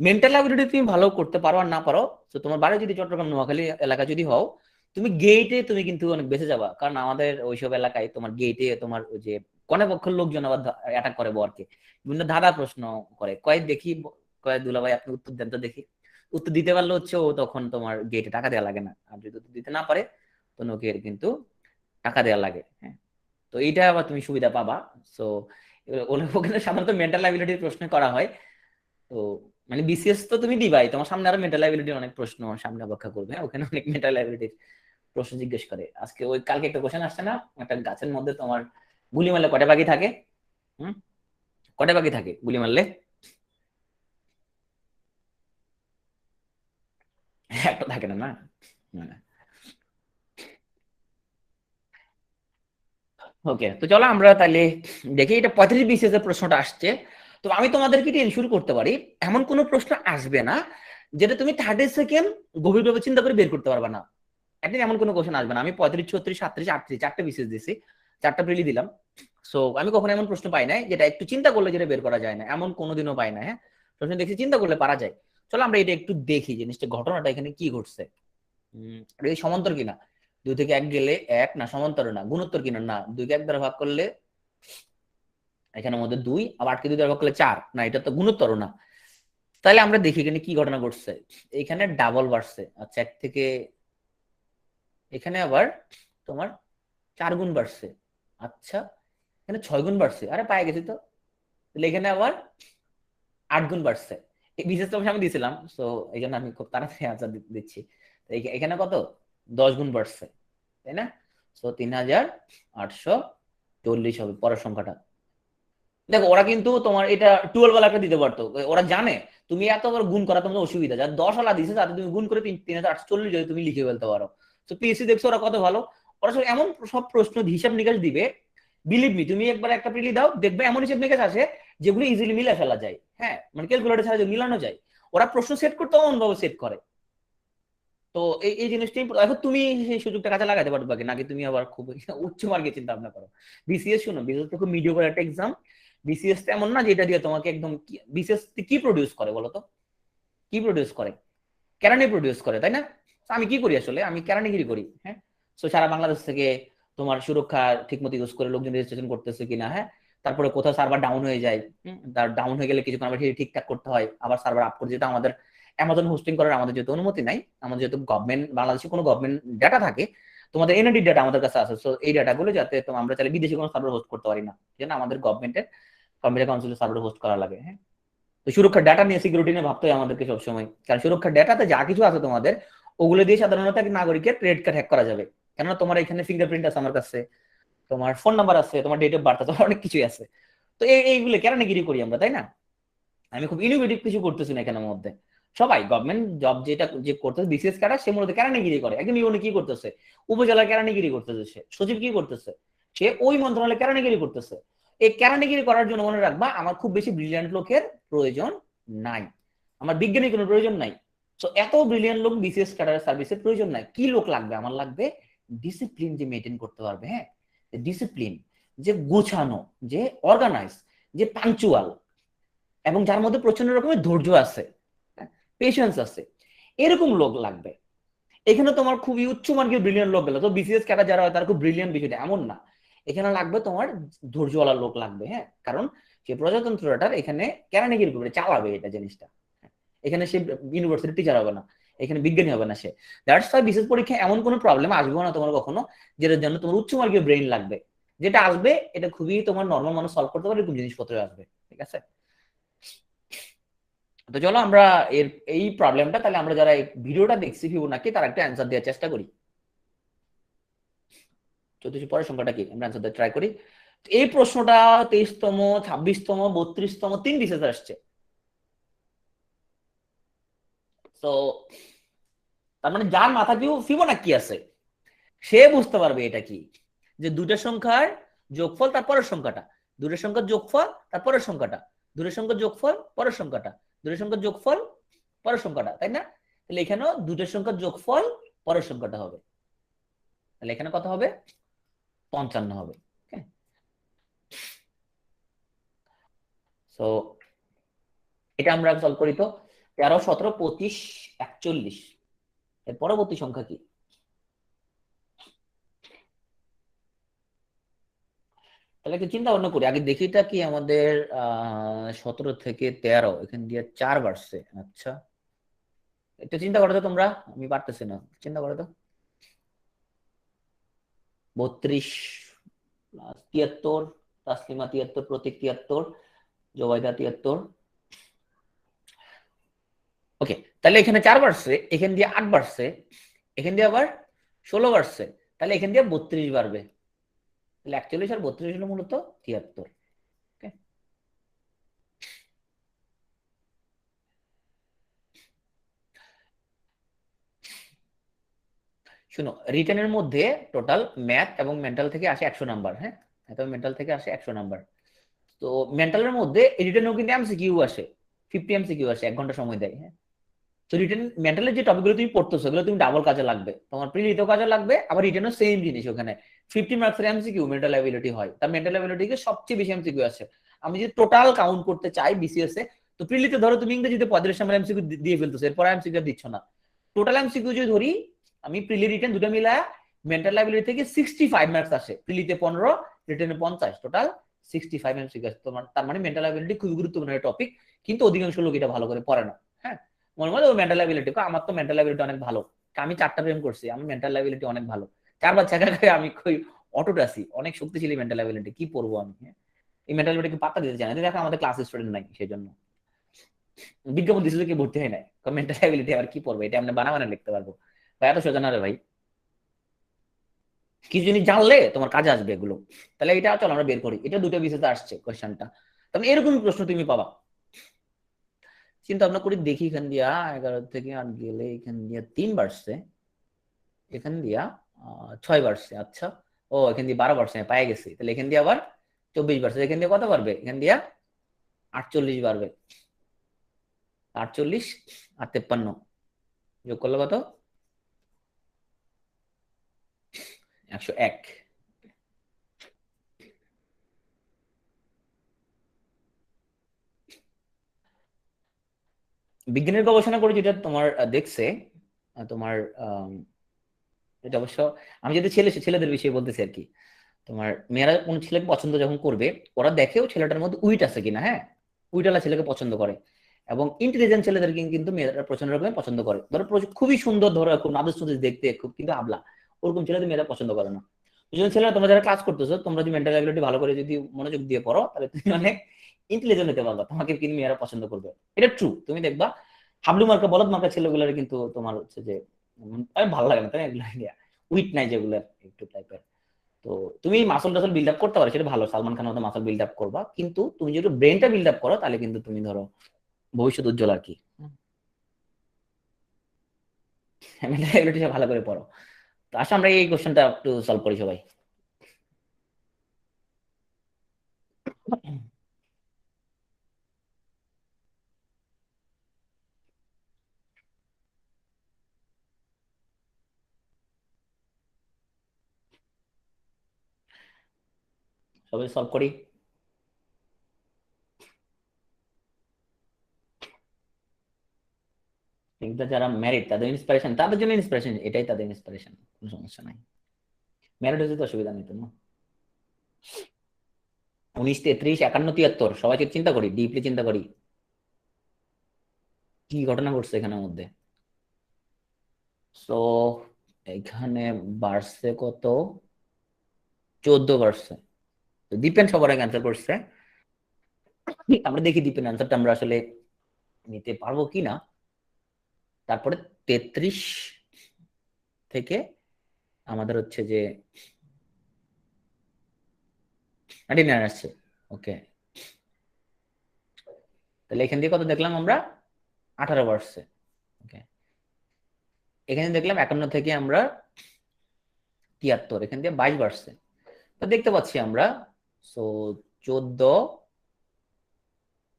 মেন্টাল অ্যাবিলিটি তুমি ভালো করতে পারো আর না পারো, তো তোমার বাড়ি যদি চট্টগ্রাম নোয়াখালী এলাকা যদি হও, তুমি গেটে তুমি কিন্তু অনেক বেঁচে যাবা। কারণ আমাদের ওইসব এলাকায় তোমার গেটে তোমার ওই যে কনে পক্ষের লোকজন আবার অ্যাটাক করে বরকে, বিভিন্ন ধাঁধা প্রশ্ন করে, কয়েক দেখি কয়েক দুলাভাই আপনি উত্তর দেন তো দেখি। উত্তর দিতে পারলে হচ্ছে ও তখন তোমার গেটে টাকা দেওয়া লাগে না, আর যদি উত্তর দিতে না পারে তো ওকে কিন্তু টাকা দেওয়া লাগে। হ্যাঁ তো এইটা আবার তুমি সুবিধা পাবা। সো ওখানে সাধারণত মেন্টাল অ্যাবিলিটির প্রশ্ন করা হয়। তো মানে বিসিএস তো তুমি দিবাই, তোমার সামনে আরো মেন্টাল অ্যাবিলিটির অনেক প্রশ্ন সামনে অপেক্ষা করবে। হ্যাঁ, ওখানে অনেক মেন্টাল অ্যাবিলিটির প্রশ্ন জিজ্ঞেস করে। আজকে ওই কালকে একটা কোশ্চেন আসছে না, একটা গাছের মধ্যে তোমার গুলি মারলে কটা পাখি থাকে? হুম, কটা পাখি থাকে গুলি মারলে? একটা থাকে না, না? ওকে, তো চলো আমরা তাহলে দেখি, এটা 35 বিসিএস এর প্রশ্নটা আসছে। তো আমি তোমাদেরকে এটা এনশিওর করতে পারি, এমন কোন প্রশ্ন আসবে না যেটা তুমি 30 সেকেন্ড গভীরভাবে চিন্তা করে বের করতে পারবে না। একদিন এমন কোনো কোশ্চেন আসবে না। আমি 35, 36, 37, 38 চারটে বিসিএস দিছি, 4টা প্রিলি দিলাম। সো আমি কখনো এমন প্রশ্ন পাই নাই যেটা একটু চিন্তা করলে যেটা বের করা যায় না, এমন কোনোদিনও পাই না। হ্যাঁ, প্রশ্ন দেখছি চিন্তা করলে পারা যায়। চলো আমরা এটা একটু দেখি জিনিসটা, ঘটনাটা এখানে কি ঘটছে। এই সমান্তর কিনা, 2 থেকে 1 গেলে 1 না, সমান্তর না, গুণোত্তর কিনা না, 2 কে 1 দ্বারা ভাগ করলে এখানের মধ্যে 2, আবার 8 কে 2 দ্বারা ভাগ করলে 4 না, এটা তো গুণোত্তর না। তাহলে আমরা দেখি এখানে কি ঘটনা ঘটছে। এখানে ডাবল বাড়ছে, আচ্ছা 1 থেকে এখানে আবার তোমার 4 গুণ বাড়ছে, আচ্ছা এখানে 6 গুণ বাড়ছে, আরে পায়ে গেছি তো। তাহলে এখানে আবার 8 গুণ বাড়ছে। এই বিশেষ অংশ আমি দিয়েছিলাম, সো এই জন্য আমি খুব তাড়াতাড়ি আনসার দিচ্ছি। এখানে কত, 10 গুণ বাড়ছে, তাই না? সো 3840 হবে পরের সংখ্যাটা। দেখো ওরা কিন্তু তোমার এটা 12 ওয়ালা একটা দিতে পারতো, ওরা জানে তুমি এতবার গুণ করা তোমার অসুবিধা, যার 10 ওয়ালা দিছে তাতে তুমি গুণ করে 3840 যদি তুমি লিখে ফেলতে পারো। তো পিএসসি দেখছো ওরা কত ভালো, ওরা সব এমন সব প্রশ্ন হিসাব নিকাশ দিবে, বিলিভ মি তুমি একবার একটা প্রিলি দাও দেখবে এমন হিসাব নিকাশ আসে যেগুলো ইজিলি মিলে ফেলা যায়। হ্যাঁ, মানে ক্যালকুলেটর ছাড়া মিলানো যায়। ওরা প্রশ্ন সেট করতে অমন ভাবে সেট করে। তো এই জিনিসটাই এখন তুমি সেই সুযোগটা কাজে লাগাতে পারবে নাকি তুমি আবার খুব উচ্চ মার্গে চিন্তা ভাবনা করো। বিসিএস শুনো, বিসিএস তো খুব মিডিওকর একটা এক্সাম। বিসিএস এমন না যেটা দিয়ে তোমাকে একদম, বিসিএস কি প্রডিউস করে বলো তো, কি প্রডিউস করে? কেরানি প্রডিউস করে, তাই না? আমি কি করি আসলে, আমি কেরানিগিরি করি। হ্যাঁ, তো সারা বাংলাদেশ থেকে তোমার সুরক্ষা ঠিক মতো ইউজ করে লোকজন রেজিস্ট্রেশন করতেছে কিনা, হ্যাঁ, তারপরে কোথাও সার্ভার ডাউন হয়ে যায়, তার ডাউন হয়ে গেলে কিছুক্ষণ আবার ঠিকঠাক করতে হয়, আবার সার্ভার আপ করে, যেটা আমাদের অ্যামাজন হোস্টিং করার আমাদের যেহেতু অনুমতি নাই, আমাদের যেহেতু গভর্নমেন্ট, বাংলাদেশে কোনো গভর্নমেন্ট ডাটা থাকে, তোমাদের এনআইডি ডাটা আমাদের কাছে আছে, তো এই ডাটাগুলো যাতে আমরা চাইলে বিদেশি কোনো সার্ভার হোস্ট করতে পারি না, যেন আমাদের গভর্নমেন্টের কম্পিউটার কাউন্সিলের সার্ভার হোস্ট করা লাগে। হ্যাঁ, তো সুরক্ষার ডাটা নিয়ে, সিকিউরিটি নিয়ে ভাবতে হয় আমাদেরকে সবসময়, কারণ সুরক্ষার ডাটাতে যা কিছু আছে তোমাদের, ওগুলো দিয়ে সাধারণত এক নাগরিকের ক্রেডিট কার্ড হ্যাক করা যাবে। কেননা তোমার এখানে ফিঙ্গারপ্রিন্ট আছে আমার কাছে, তোমার ফোন নাম্বার আছে, তোমার ডেট অফ বার্থ আছে, অনেক কিছুই আছে। তো এইগুলো কেরানিগিরি করি আমরা, তাই না? আমি খুব ইনোভেটিভ কিছু করতেছি না এখানের মধ্যে। সবাই গভর্নমেন্ট জব যেটা যে করতেছে বিসিএস ক্যাডার, সে মূলত কেরানিগিরি করে। একদম ইউনি কি করতেছে, উপজেলার কেরানিগিরি করতেছে, সে সচিব কি করতেছে, সে ওই মন্ত্রণালয়ে কেরানিগিরি করতেছে। এই কেরানিগিরি করার জন্য মনে রাখবা, আমার খুব বেশি ব্রিলিয়ান্ট লোকের প্রয়োজন নাই, আমার বিজ্ঞানী কোনো প্রয়োজন নাই। তো এত ব্রিলিয়ান্ট লোক বিসিএস ক্যাডার সার্ভিসের প্রয়োজন নাই। কি লোক লাগবে আমার, লাগবে ডিসিপ্লিন যে মেনটেন করতে পারবে। হ্যাঁ, ডিসিপ্লিন, যে গোছানো, যে অর্গানাইজ, যে পাঞ্চুয়াল, এবং যার মধ্যে প্রচন্ড রকমের ধৈর্য আছে, পেশেন্স আছে, এরকম লোক লাগবে। এখানে তোমার খুবই উচ্চ মার্গের ব্রিলিয়ান্ট লোক গেল তো বিসিএস ক্যাডার যারা হয় তারা খুব ব্রিলিয়ান্ট, বিষয়টা এমন না। এখানে লাগবে তোমার ধৈর্যওয়ালা লোক লাগবে। হ্যাঁ, কারণ সে প্রজাতন্ত্রটার এখানে কেরানিগিরি করবে, চালাবে এটা জিনিসটা। এখানে সে ইউনিভার্সিটি টিচার হবে না, এখানে বিজ্ঞানী হবে না সে। দ্যাটস ওয়াই বিশেষ পরীক্ষা এমন কোনো প্রবলেম আসবে না তোমার কখনো যেটার জন্য তোমার উচ্চ মার্গের ব্রেইন লাগবে। যেটা আসবে এটা খুবই তোমার নর্মাল মানুষ সলভ করতে পারে, এরকম জিনিসপত্র আসবে। ঠিক আছে, তো চলো আমরা এর এই প্রবলেমটা তাহলে আমরা যারা এই ভিডিওটা দেখছি ফিবোনাকি তার একটা অ্যান্সার দেওয়ার চেষ্টা করি। 14 পরের সংখ্যাটা কি, আমরা অ্যান্সার দেওয়ার ট্রাই করি। এই প্রশ্নটা 23তম, 26তম, 32তম 3 বিশেষ আসছে। তো তার মানে যার মাথা কেউ ফিবোনাকি আছে সে বুঝতে পারবে এটা কি, যে দুইটা সংখ্যার যোগফল তার পরের সংখ্যাটা, দুইটা সংখ্যার যোগফল তার পরের সংখ্যাটা, দুইটা সংখ্যার যোগফল পরের সংখ্যাটা, দুইটা সংখ্যার যোগফল পরের সংখ্যাটা, তাই না? তাহলে এখানেও দুইটা সংখ্যার যোগফল পরের সংখ্যাটা হবে। তাহলে এখানে কত হবে, 55 হবে। সো এটা আমরা সলভ করি তো, 13, 17, 25, 41, এর পরবর্তী সংখ্যা কি? তাহলে একটু চিন্তা ভাবনা করি আগে, দেখি এটা কি আমাদের 17 থেকে 13, এখান দিয়ে 4 বাড়ছে। আচ্ছা একটু চিন্তা করো তো তোমরা, আমি পারতেছি না, চিন্তা করো তো। 32 প্লাস 73, তাসলিমা 73, প্রতীক 73, জোবাইদা 73। ওকে, তাহলে এখানে 4 বাড়ছে, এখান দিয়ে 8 বাড়ছে, এখান দিয়ে আবার 16 বাড়ছে, তাহলে এখান দিয়ে 32 বাড়বে। তাহলে 41 আর 32 হলো মূলত 73। শুনো, রিটেনের মধ্যে টোটাল ম্যাথ এবং মেন্টাল থেকে আসে 100 নাম্বার। হ্যাঁ, ম্যাথ এবং মেন্টাল থেকে আসে 100 নাম্বার। তো মেন্টালের মধ্যে রিটেনেও কিন্তু এমসিকিউ আসে, 50 এমসিকিউ আসে, 1 ঘন্টা সময় দেয়। হ্যাঁ, তো রিটেন মেন্টালের যে টপিকগুলো তুমি পড়তেছো সেগুলো তুমি ডাবল কাজে লাগবে, তোমার প্রিলিতেও কাজে লাগবে, আবার রিটেনও সেম জিনিস। ওখানে 50 মার্কসের এমসিকিউ মেন্টাল অ্যাবিলিটি হয়, তার মেন্টাল অ্যাবিলিটিকে সবচেয়ে বেশি এমসিকিউ আছে। আমি যদি টোটাল কাউন্ট করতে চাই বিসিএস এ, তো প্রিলিতে ধরো তুমি ইংরেজিতে 45 নাম্বার এমসিকিউ দিয়ে ফেলতেছো, এরপর এমসিকিউ দিচ্ছ না। টোটাল এমসিকিউ যদি ধরি আমি, প্রিলি রিটেন দুটো মিলায় মেন্টাল অ্যাবিলিটি থেকে 65 মার্কস আসে, প্রিলিতে 15, রিটেনে 50, টোটাল 65 এমসিকিউ আসে তোমার। তার মানে মেন্টাল অ্যাবিলিটি খুবই গুরুত্বপূর্ণ একটা টপিক, কিন্তু অধিকাংশ লোক এটা ভালো করে পড়ে না। হ্যাঁ, মনে মনে ও মেন্টাল অ্যাবিলিটি, আমার তো মেন্টাল অ্যাবিলিটি অনেক ভালো, আমি 4টা প্রেম করছি, আমি মেন্টাল অ্যাবিলিটি অনেক ভালো, 4 বার ছেঁকা আমি কই অটুট আছি, অনেক শক্তিশালী মেন্টাল অ্যাবিলিটি, কি পড়বো আমি? এই মেন্টাল অ্যাবিলিটি পাত্তা দিতে চায় না, দেখো আমাদের ক্লাস স্টুডেন্ট নাই, সেই জন্য বিজ্ঞাপন দিছিল কি ভর্তি হয় নাই, মেন্টাল অ্যাবিলিটি আবার কি পড়বো, এটা আমরা বানাবানা লিখতে পারবো ভাই, এত সোজা না রে ভাই। কিছু জিনিস জানলে তোমার কাজে আসবে এগুলো। তাহলে এটা চলো আমরা বের করি, এটা দুটো বিষয়তে আসছে কোয়েশ্চেনটা, তাহলে এরকম প্রশ্ন তুমি পাবা। চিন্তা ভাবনা করি দেখি, এখান দিয়া 11 থেকে 8 গেলে এখান দিয়া 3 বাড়ছে, এখান দিয়া 6 বাড়ছে, আচ্ছা। ও এখান দিয়ে 12 বাড়ছে, পায়ে গেছি, তাহলে এখান দিয়ে আবার 24 বাড়ছে, এখান দিয়ে কত বাড়বে? এখান দিয়া 48 বাড়বে, 48 আর 53 যোগ করলে কত? 101। বিজ্ঞানের গবেষণা করে যেটা তোমার দেখছে, তোমার এটা অবশ্য আমি যদি ছেলেদের বিষয়ে বলতেছি আর কি, তোমার মেয়েরা কোন ছেলেকে পছন্দ যখন করবে, ওরা দেখেও ছেলেটার মধ্যে উইট আছে কিনা, হ্যাঁ, উইটওয়ালা ছেলেকে পছন্দ করে। এবং ইন্টেলিজেন্ট ছেলেদেরকে কিন্তু মেয়েরা প্রচন্ড রকমের পছন্দ করে। ধরো খুবই সুন্দর, ধরো খুব নাদুস নুদুস দেখতে, খুব কিন্তু আবলা, ওরকম ছেলেদের মেয়েরা পছন্দ করে না। ওই জন্য ছেলেরা, তোমরা যারা ক্লাস করতেছো, তোমরা যদি মেন্টাল অ্যাবিলিটি ভালো করে যদি মনোযোগ দিয়ে পড়ো, তাহলে তুমি অনেক ইন্টেলিজেন্ট হতে পারবা, তোমাকে কিন্তু মেয়েরা পছন্দ করবে। এটা ট্রু, তুমি দেখবা হাবলু মার্কা বলদ মার্কা ছেলেগুলোর কিন্তু তোমার হচ্ছে যে ভালো লাগে না, তাই এগুলো উইট নাই যেগুলো একটু টাইপের। তো তুমি মাসল টাসল বিল্ড আপ করতে পারো, সেটা ভালো, সালমান খানের মতো মাসল বিল্ড আপ করবা, কিন্তু তুমি যদি ব্রেনটা বিল্ড আপ করো, তাহলে কিন্তু তুমি ধরো ভবিষ্যৎ উজ্জ্বল আর কি। মেন্টালিটি ভালো করে পড়ো। তো আসলে আমরা এই কোশ্চেনটা একটু সলভ করি সবাই। সবাই সলভ করি। কিন্তু যারা ম্যারিড তাদের ইন্সপিরেশন, তাদের জন্য ইন্সপিরেশন, এটাই তাদের ইন্সপিরেশন, কোনো সমস্যা নাই। ম্যারিড হচ্ছে তো অসুবিধা নেই তো না। 19, 33, 51, 73, সবাই চিন্তা করি, ডিপলি চিন্তা করি কি ঘটনা ঘটছে এখানের মধ্যে। তো এখানে বাড়ছে কত? 14 বাড়ছে। তো দীপেন সবার আগে অ্যান্সার করছে, আমরা দেখি দীপেন অ্যান্সারটা আমরা আসলে নিতে পারবো কিনা। তারপরে 33 থেকে আমাদের হচ্ছে যে 99 আসছে। ওকে, তাহলে এখান দিয়ে কত দেখলাম আমরা? 18 বাড়ছে। ওকে, এখানে দেখলাম 51 থেকে আমরা 73, এখান দিয়ে 22 বাড়ছে। তো দেখতে পাচ্ছি আমরা, সো 14,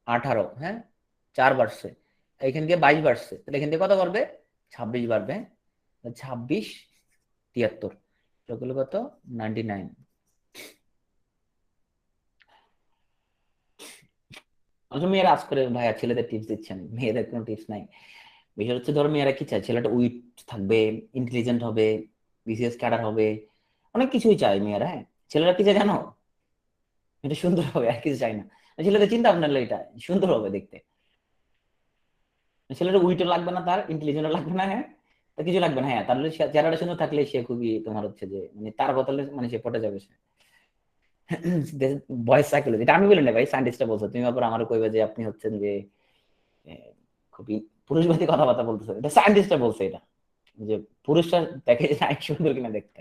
18, হ্যাঁ, 4 বাড়ছে, এখান দিয়ে 22 বাড়ছে, তাহলে এখান দিয়ে কত বাড়বে? 26 বাড়বে। 26, 73, সেগুলো কত? 99। আসলে মেয়েরা আজ করে ভাইয়া ছেলেদের টিপস দিচ্ছেন, মেয়েদের কোনো টিপস নাই। বিষয় হচ্ছে ধরো মেয়েরা কি চায়, ছেলেটা উইট থাকবে, ইন্টেলিজেন্ট হবে, বিসিএস ক্যাডার হবে, অনেক কিছুই চায় মেয়েরা। হ্যাঁ, ছেলেরা কি চায় জানো? এটা সুন্দর হবে, আর কিছু চাই না। ছেলেদের চিন্তা ভাবনা হলো এটা, সুন্দর হবে দেখতে। ছেলেটা উইটও লাগবে না, তার ইন্টেলিজেন্টও লাগবে না, হ্যাঁ, তার কিছু লাগবে না, হ্যাঁ, তার চেহারাটা সুন্দর থাকলে সে খুবই তোমার হচ্ছে যে মানে তার বদলে মানে সে পটে যাবে সে। ভয়েস সাইকোলজি, এটা আমি বলি না ভাই, সায়েন্টিস্টরা বলছো, তুমি আবার আমার কইবে যে আপনি হচ্ছেন যে খুবই পুরুষবাদী কথাবার্তা বলতেছে, এটা সায়েন্টিস্টরা বলছে এটা, যে পুরুষরা দেখে যে নারী সুন্দর কিনা দেখতে,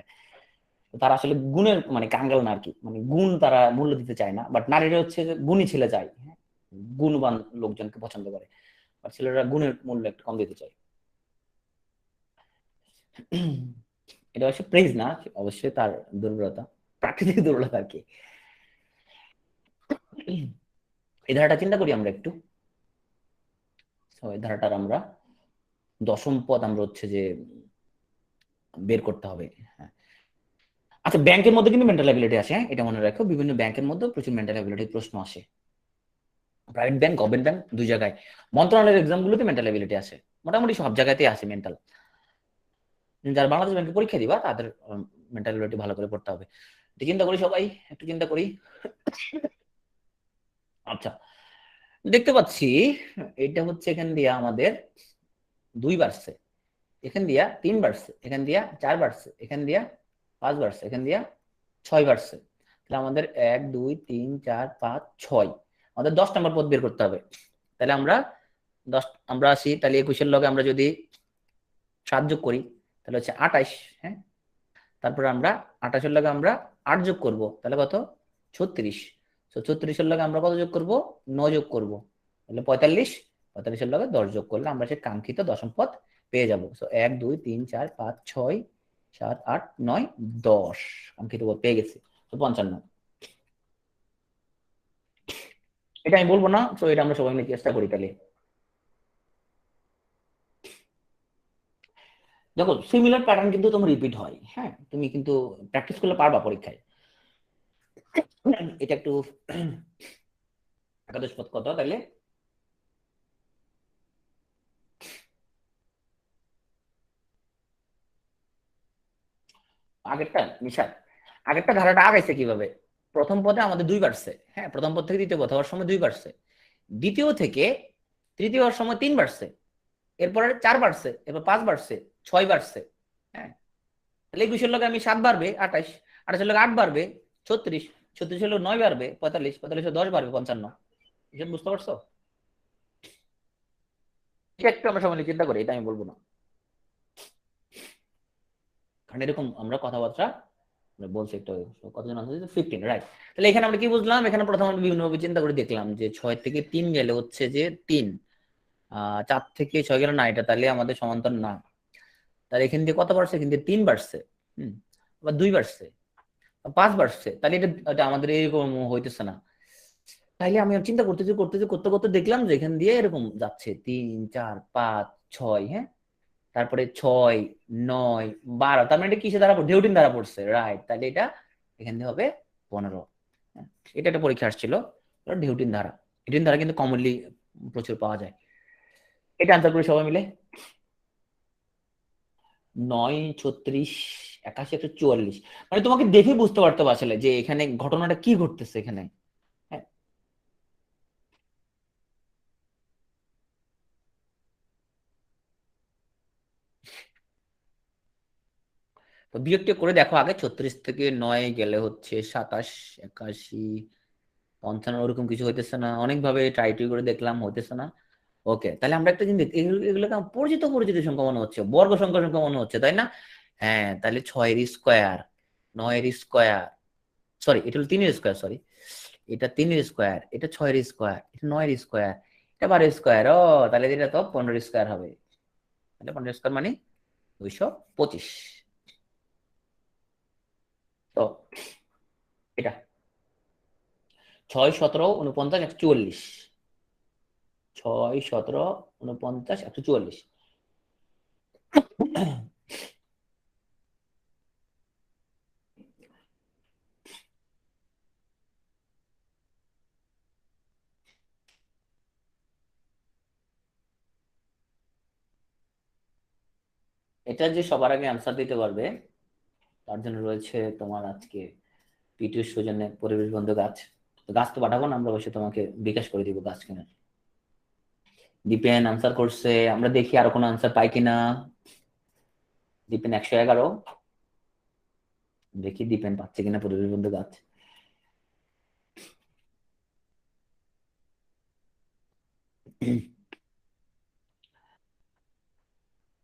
তারা আসলে গুণের মানে কাঙ্গাল না আর কি, মানে গুণ তারা মূল্য দিতে চায় না, বাট নারীরা হচ্ছে যে গুণী ছেলে চায়, হ্যাঁ, গুণবান লোকজনকে পছন্দ করে, আর ছেলেরা গুণের মূল্য একটু কম দিতে চায়। এটা অবশ্য প্রেজ না, অবশ্যই তার দুর্বলতা, প্রাকৃতিক দুর্বলতা আর কি। এই ধারাটা চিন্তা করি আমরা একটু, তো এই ধারাটার আমরা দশম পদ আমরা হচ্ছে যে বের করতে হবে। হ্যাঁ, আচ্ছা ব্যাংকের মধ্যে কিন্তু মেন্টাল অ্যাবিলিটি আসে, হ্যাঁ এটা মনে রাখো, বিভিন্ন ব্যাংকের মধ্যে প্রচুর মেন্টাল অ্যাবিলিটির প্রশ্ন আসে, প্রাইভেট ব্যাংক গভর্নমেন্ট ব্যাংক দুই জায়গায়, মন্ত্রণালয়ের এক্সাম গুলোতে মেন্টাল অ্যাবিলিটি আসে, মোটামুটি সব জায়গাতেই আসে মেন্টাল। যারা বাংলাদেশ ব্যাংকে পরীক্ষা দিবা তাদের মেন্টাল অ্যাবিলিটি ভালো করে পড়তে হবে। একটু চিন্তা করি সবাই, একটু চিন্তা করি। আচ্ছা, দেখতে পাচ্ছি এটা হচ্ছে এখান দিয়ে আমাদের 2 বাড়ছে, এখান দিয়া 3 বাড়ছে, এখান দিয়া 4 বাড়ছে, এখান দিয়া 5 বাড়ছে, এখান দিয়া 6 বাড়ছে। তাহলে আমাদের 1 2 3 4 5 6, আমাদের 10 নম্বর পদ বের করতে হবে। তাহলে আমরা 10, আমরা আসি, তাহলে 21-এর লগে আমরা যদি 7 যোগ করি তাহলে হচ্ছে 28। হ্যাঁ, তারপরে আমরা 28-এর লগে আমরা 8 যোগ করব, তাহলে কত? 36। তো 36-এর লগে আমরা কত যোগ করব? 9 যোগ করব, তাহলে 45। 45-এর লগে 10 যোগ করলে আমরা সেই কাঙ্ক্ষিত দশম পদ পেয়ে যাব। সো 1 2 3 4 5 6 7 8 9 10, কাঙ্ক্ষিত পদ পেয়ে গেছি। তো 55। এটা আমি বলবো না, তো এটা আমরা সবাই মিলে চেষ্টা করি তাহলে। দেখো সিমিলার প্যাটার্ন কিন্তু তোমার রিপিট হয়, হ্যাঁ তুমি কিন্তু প্র্যাকটিস করলে পারবা পরীক্ষায়। এটা একটু একাদশ পদ কত তাহলে? আগেরটা নিশাদ, আগেরটা ধারাটা আগাইছে কিভাবে? প্রথম পদে আমাদের 2 বাড়ছে, হ্যাঁ প্রথম পদ থেকে দ্বিতীয় পদ হওয়ার সময় 2 বাড়ছে, দ্বিতীয় থেকে তৃতীয় হওয়ার সময় 3 বাড়ছে, এরপরে 4 বাড়ছে, এরপর 5 বাড়ছে, 6 বাড়ছে। হ্যাঁ, তাহলে 21-এর লগে আমি 7 বাড়বে 28, 28-এর লগে 8 বাড়বে 36, 36-এর লগে 9 বাড়বে 45, 45-এ 10 বাড়বে 55। এসব বুঝতে পারছো? এটা একটু আমরা সবাই চিন্তা করি, এটা আমি বলবো না, কারণ এরকম আমরা কথাবার্তা বলছি একটু। কতজন আছে? 15, রাইট। তাহলে এখানে আমরা কি বুঝলাম? এখানে প্রথম আমরা বিভিন্ন ভাবে চিন্তা করে দেখলাম যে 6 থেকে 3 গেলে হচ্ছে যে 3, 4 থেকে 6 গেলে না, এটা তাহলে আমাদের সমান্তর না। তাহলে এখান দিয়ে কত বাড়ছে? এখান দিয়ে 3 বাড়ছে, হম, আবার 2 বাড়ছে, 5 বাড়ছে, তাহলে এটা এটা আমাদের এরকম হইতেছে না। তাইলে আমি চিন্তা করতেছি করতেছি করতে করতে দেখলাম যে এখান দিয়ে এরকম যাচ্ছে 3 4 5 6, হ্যাঁ, তারপরে 6 9 12, তার মানে এটা কিসে দ্বারা ঢেউটিন দ্বারা পড়ছে, রাইট। তাহলে এটা এখান দিয়ে হবে 15। হ্যাঁ, এটা একটা পরীক্ষা আসছিল, ঢেউটিন ধারা। ঢেউটিন ধারা কিন্তু কমনলি প্রচুর পাওয়া যায়। এটা আনসার করি সবাই মিলে। 9 36 81 144, মানে তোমাকে দেখে বুঝতে পারতে হবে আসলে যে এখানে ঘটনাটা কি ঘটতেছে এখানে। হ্যাঁ, তো বিয়োগটা করে দেখো আগে, 36 থেকে 9 গেলে হচ্ছে 27, 81, 55, ওরকম কিছু হইতেছে না, অনেকভাবে ট্রাই ট্রাই করে দেখলাম, হইতেছে না। ওকে, তাহলে আমরা একটা জিনিস এগুলো এগুলো কেমন পরিচিত পরিচিত সংখ্যা মনে হচ্ছে, বর্গ সংখ্যা সংখ্যা মনে হচ্ছে, তাই না? হ্যাঁ, তাহলে 6-এর স্কোয়ার, 9-এর স্কোয়ার, সরি এটা হলো 3-এর স্কোয়ার, সরি এটা 3-এর স্কোয়ার, এটা 6-এর স্কোয়ার, এটা 9-এর স্কোয়ার, এটা 12-এর স্কোয়ার। ও তাহলে এটা তো 15-এর স্কোয়ার হবে। তাহলে 15-এর স্কোয়ার মানে 225। তো এটা 6 17 49 144, 6 17 49 144। এটা যে সবার আগে আনসার দিতে পারবে তার জন্য রয়েছে তোমার আজকে পিটির সৌজন্যে পরিবেশ বন্ধু গাছ। তো গাছ তো পাঠাবো না, আমরা অবশ্যই তোমাকে বিকাশ করে দিব গাছ কেনার। দীপেন আনসার করছে, আমরা দেখি আরো কোনো আনসার পাই কিনা। দীপেন 111, দেখি দীপেন পাচ্ছে কিনা পরিবেশ বন্ধু গাছ।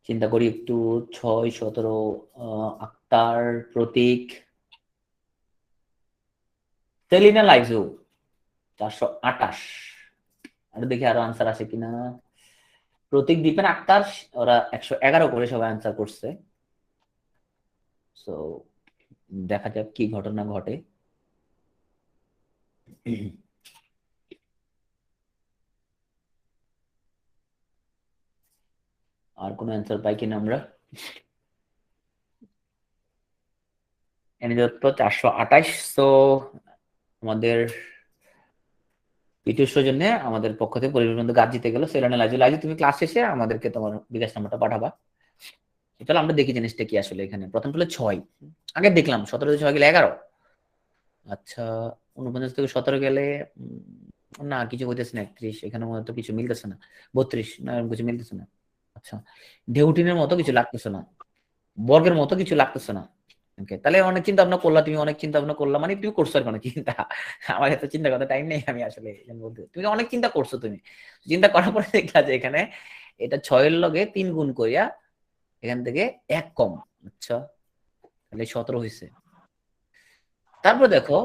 চিন্তা করি একটু। 6 17, আক্তার, প্রতীক, সেলিনা লাইজু 428। আর দেখি আরো আনসার আসে কিনা। প্রতীক, দীপেন, আক্তার, ওরা 111 করে সবাই আনসার করছে। সো দেখা যাক কি ঘটনা ঘটে। আর কোনো অ্যান্সার পাই কিনা আমরা? এনে দত্ত 428। তো আমাদের পিটির সৌজন্যে আমাদের পক্ষ থেকে পরিবেশ গাছ জিতে গেল। সেলেনা লাইজু, লাইজু তুমি ক্লাস শেষে আমাদেরকে তোমার বিকাশ নাম্বারটা পাঠাবা। চলো আমরা দেখি জিনিসটা কি আসলে। এখানে প্রথম হলো 6, আগে দেখলাম 17 থেকে 6 গেলে 11। আচ্ছা, 49 থেকে 17 গেলে না কিছু হইতেছে না। 31, এখানে মনে তো কিছু মিলতেছে না। 32 না, কিছু মিলতেছে না। আচ্ছা, ডেউটিনের মতো কিছু লাগতেছে না, বর্গের মতো কিছু লাগতেছে না। ওকে, তাহলে অনেক চিন্তা ভাবনা করলা তুমি, অনেক চিন্তা ভাবনা করলা মানে তুমি করছো আর কোনো চিন্তা। আমার এত চিন্তা করার টাইম নেই আমি আসলে বলতে। তুমি অনেক চিন্তা করছো, তুমি চিন্তা করার পরে দেখলা যে এখানে এটা 6-এর লগে 3 গুণ করিয়া এখান থেকে 1 কম। আচ্ছা, তাহলে 17 হয়েছে। তারপর দেখো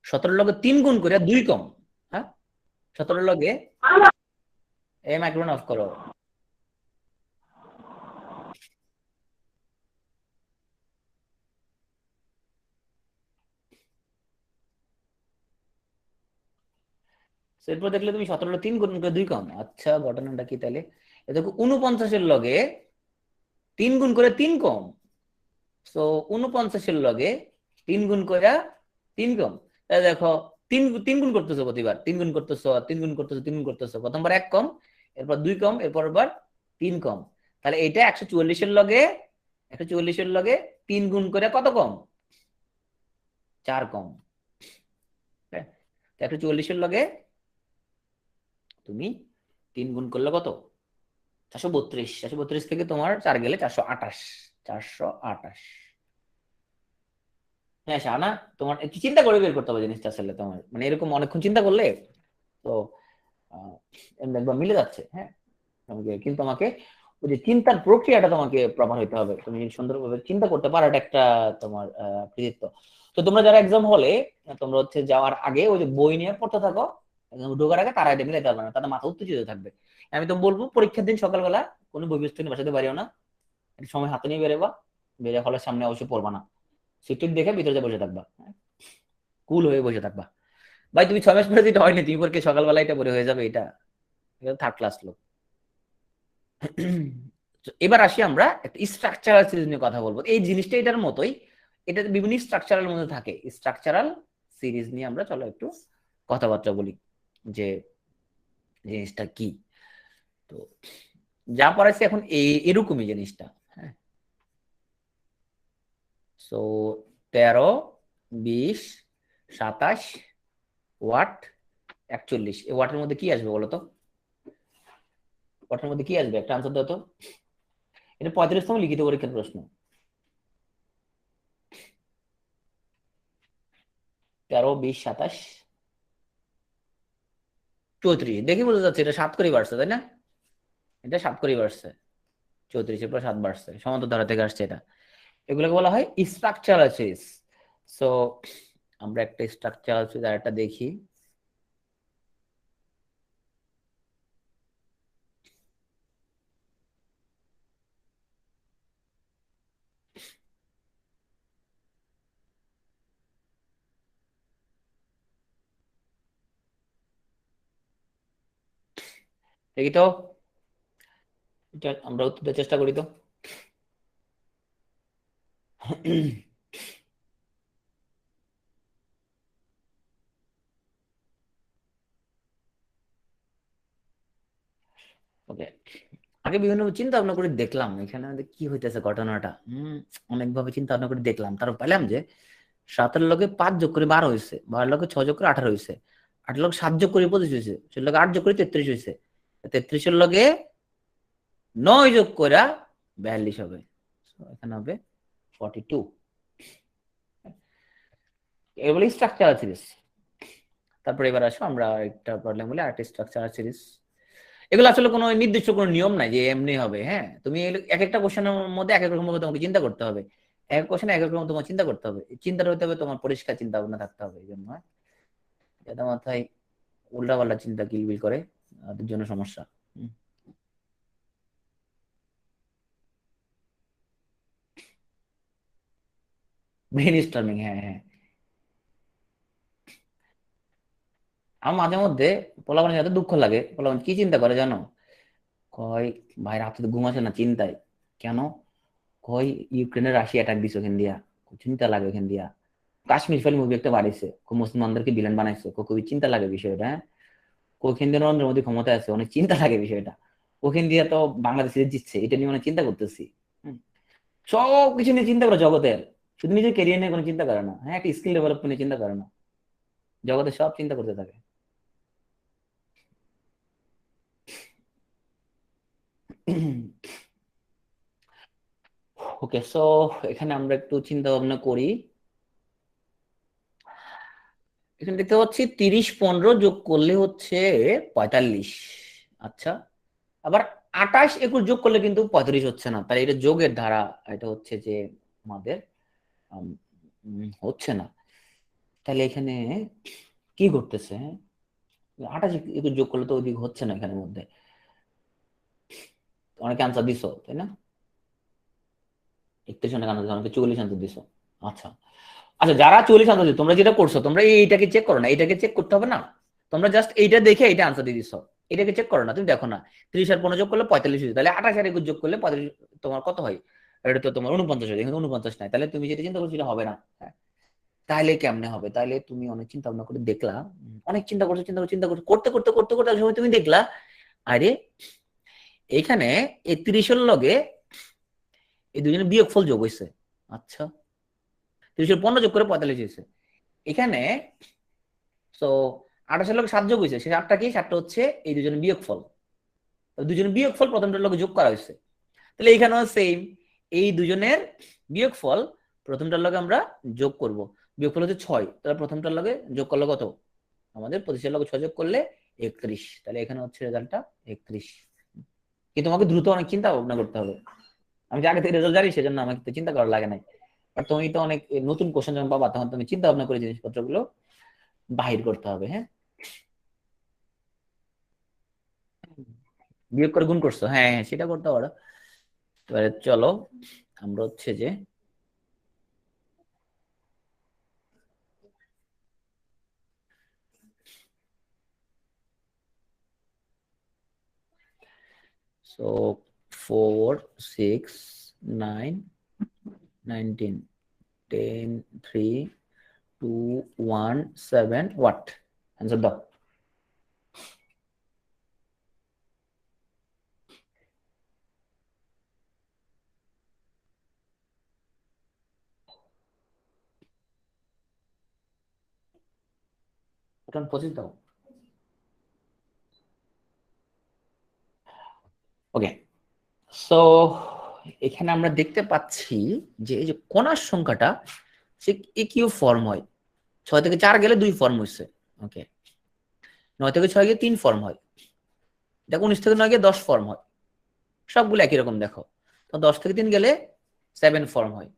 17-এর লগে 3 গুণ করিয়া 2 কম। হ্যাঁ, 17-এর লগে এই মাইক্রোফোন অফ করো। এরপর দেখলে তুমি 17-এর 3 গুণ করে 2 কম। আচ্ছা, ঘটনাটা কি তাহলে? এ দেখো 49-এর লগে 3 গুণ করে 3 কম। তো 49-এর লগে 3 গুণ করে 3 কম। তাহলে দেখো 3 গুণ করতেছো প্রতিবার, 3 গুণ করতেছো, 3 গুণ করতেছো, 3 গুণ করতেছো, প্রথমবার 1 কম, এরপর 2 কম, এরপর আবার 3 কম। তাহলে এটা 144-এর লগে 144-এর লগে 3 গুণ করে কত কম? 4 কম। 144-এর লগে তুমি 3 গুণ করলে কত? 432। 432 থেকে তোমার 4 গেলে 428। 428। হ্যাঁ শাহানা, তোমার একটু চিন্তা করে বের করতে হবে জিনিসটা আসলে। তোমার মানে এরকম অনেকক্ষণ চিন্তা করলে তো একবার মিলে যাচ্ছে। হ্যাঁ, তোমাকে কিন্তু আমাকে ওই যে চিন্তার প্রক্রিয়াটা তোমাকে প্রপার হইতে হবে। তুমি সুন্দরভাবে চিন্তা করতে পারো, এটা একটা তোমার কৃতিত্ব। তো তোমরা যারা এক্সাম হলে তোমরা হচ্ছে যাওয়ার আগে ওই যে বই নিয়ে পড়তে থাকো, ঢোকার আগে তারা এটা মিলাইতে পারবে না, তাদের মাথা উত্তেজিত থাকবে। আমি তো বলবো পরীক্ষার দিন সকালবেলা কোনো বই পুস্তক নিয়ে বাসাতে পারিও না, একটা সময় হাতে নিয়ে বেরোবা, বেরিয়ে হলের সামনে অবশ্যই পড়বা না, সিট দেখে ভিতরে যা বসে থাকবা, কুল হয়ে বসে থাকবা। ভাই তুমি 6 মাস পরে যেটা হয়নি, তুমি পরীক্ষা সকালবেলা এটা পরে হয়ে যাবে, এটা থার্ড ক্লাস লোক। তো এবার আসি আমরা একটা স্ট্রাকচারাল সিরিজ নিয়ে কথা বলবো। এই জিনিসটা এটার মতোই, এটা বিভিন্ন স্ট্রাকচারাল মধ্যে থাকে। স্ট্রাকচারাল সিরিজ নিয়ে আমরা চলো একটু কথাবার্তা বলি যে জিনিসটা কি। তো যা পড়াইছে এখন এরকমই জিনিসটা। হ্যাঁ, সো 13, 20, 27 ওয়াট, 41, এই ওয়াটের মধ্যে কি আসবে বলো তো? ওয়াটের মধ্যে কি আসবে, একটা আনসার দাও তো। এটা 35তম লিখিত পরীক্ষার প্রশ্ন। 13, 20, 27, 34, দেখি বোঝা যাচ্ছে এটা 7 করে বাড়ছে, তাই না? এটা 7 করে বাড়ছে, 34-এর পর 7 বাড়ছে, সমান্তর ধারা থেকে আসছে এটা। এগুলোকে বলা হয় স্ট্রাকচারাল সিরিজ। সো আমরা একটা স্ট্রাকচারাল সিরিজ আর একটা দেখি। দেখি তো, আমরা উত্তর দেওয়ার চেষ্টা করি তো। ওকে, আগে বিভিন্ন চিন্তা ভাবনা করে দেখলাম এখানে আমাদের কি হইতেছে ঘটনাটা। অনেকভাবে চিন্তা ভাবনা করে দেখলাম, তারপর পেলাম যে 7-এর লগে 5 যোগ করে 12 হয়েছে, 12-এর লগে 6 যোগ করে 18 হয়েছে, 8-এর লগে 7 যোগ করে 25 হয়েছে, সেটার লগে 8 যোগ করে 33 হয়েছে, 33-এর লগে 9 যোগ করে 42 হবে। So, এখানে হবে 42। এগুলো স্ট্রাকচারাল সিরিজ। তারপরে এবার আসো আমরা একটা প্রবলেম বলে আরেকটা স্ট্রাকচারাল সিরিজ। এগুলো আসলে কোনো নির্দিষ্ট কোনো নিয়ম নাই যে এমনি হবে। হ্যাঁ, তুমি এক একটা কোশ্চেনের মধ্যে এক এক রকম ভাবে তোমাকে চিন্তা করতে হবে, এক কোশ্চেনে এক এক রকম তোমার চিন্তা করতে হবে, চিন্তাটা হতে হবে তোমার পরিষ্কার চিন্তা ভাবনা থাকতে হবে। এই জন্য এটা মাথায় উল্টাপাল্টা চিন্তা কিলবিল করে তাদের জন্য সমস্যা। ব্রেন স্টর্মিং, হ্যাঁ হ্যাঁ। আমার মাঝে মধ্যে পোলাপানের সাথে দুঃখ লাগে, পোলাপান কি চিন্তা করে জানো? কয় ভাই রাতে তো ঘুম আসে না চিন্তায়। কেন? কয় ইউক্রেনের রাশিয়া অ্যাটাক দিছে ওখান দিয়া, চিন্তা লাগে ওখান দিয়া। কাশ্মীর ফাইল মুভি একটা বাড়াইছে, মুসলমানদেরকে ভিলেন বানাইছে, খুবই চিন্তা লাগে বিষয়টা। হ্যাঁ, ওখান দিয়ে নরেন্দ্র মোদী ক্ষমতা আছে, অনেক চিন্তা লাগে বিষয়টা। ওখান দিয়ে তো বাংলাদেশে জিতছে, এটা নিয়ে অনেক চিন্তা করতেছি। হুম। সব কিছু নিয়ে চিন্তা করে জগতের, শুধু নিজের ক্যারিয়ার নিয়ে কোনো চিন্তা করে না। হ্যাঁ, একটা স্কিল ডেভেলপমেন্ট নিয়ে চিন্তা করে না, জগতের সব চিন্তা করতে থাকে। ওকে, সো এখানে আমরা একটু চিন্তা ভাবনা করি। এখানে দেখতে পাচ্ছি 30 15 যোগ করলে হচ্ছে 45। আচ্ছা, আবার 28 21 যোগ করলে কিন্তু 35 হচ্ছে না, তাই এটা যোগের ধারা। এটা হচ্ছে যে আমাদের হচ্ছে না। তাহলে এখানে কি ঘটতেছে? 28 21 যোগ করলে তো ওইদিক হচ্ছে না এখানের মধ্যে। অনেকে আনসার দিছো তাই না? 31 অনেক আনসার দিছো, অনেকে 44 আনসার দিছো। আচ্ছা, আচ্ছা, যারা 44 আনসার দিছো, তোমরা যেটা করছো, তোমরা এইটাকে চেক করো না, এটাকে চেক করতে হবে না। তোমরা জাস্ট এইটা দেখে এইটা আনসার দিয়ে দিছো, এটাকে চেক করো না, তুমি দেখো না। 30 আর 15 যোগ করলে 45 হয়েছে, তাহলে 28 আর 21 যোগ করলে 45 তোমার কত হয়? এটা তো তোমার 49 হয়, কিন্তু 49 নাই, তাহলে তুমি যেটা চিন্তা করছো সেটা হবে না। হ্যাঁ, তাহলে কেমনে হবে? তাহলে তুমি অনেক চিন্তা ভাবনা করে দেখলা, অনেক চিন্তা করছো, চিন্তা করছো, করতে করতে করতে করতে এক সময় তুমি দেখলা, আরে এখানে এই 30 এর লগে এই দুজনের বিয়োগফল যোগ হয়েছে। আচ্ছা, 30 15 যোগ করে 45 হয়েছে এখানে। তো 28 এর লগে 7 যোগ হয়েছে, সে 7টা কি? 7টা হচ্ছে এই দুজনের বিয়োগফল। দুজনের বিয়োগফল প্রথমটার লগে যোগ করা হয়েছে, তাহলে এখানেও সেম, এই দুজনের বিয়োগফল প্রথমটার লগে আমরা যোগ করব। বিয়োগফল হচ্ছে 6, তাহলে প্রথমটার লগে যোগ করলে কত? আমাদের 25 এর লগে 6 যোগ করলে 31, তাহলে এখানে হচ্ছে রেজাল্টটা 31। কিন্তু তোমাকে দ্রুত অনেক চিন্তা ভাবনা করতে হবে। আমি যে আগে থেকে রেজাল্ট জানি, সেজন্য আমাকে তো চিন্তা করা লাগে নাই। আর তুমি তো অনেক নতুন কোশ্চেন যখন পাবা, তখন তুমি চিন্তা ভাবনা করে জিনিসপত্র গুলো বাহির করতে হবে। হ্যাঁ, বিয়োগ করে গুণ করছো, হ্যাঁ হ্যাঁ, সেটা করতে পারো। এবারে চলো আমরা হচ্ছে যে সো 4 6 9 19 10 3 2 1 7 হোয়াট অ্যান্সার দাও। এখন 25 দাও। ওকে, সো এখানে আমরা দেখতে পাচ্ছি যে এই যে কণার সংখ্যাটা সে কিউ ফর্ম হয়। 6 থেকে 4 গেলে 2 ফর্ম হয়েছে। ওকে, 9 থেকে 6 গিয়ে 3 ফর্ম হয়। দেখো 19 থেকে 9 গিয়ে 10 ফর্ম হয়। সবগুলো একই রকম দেখো। তো 10 থেকে 3 গেলে 7 ফর্ম হয়।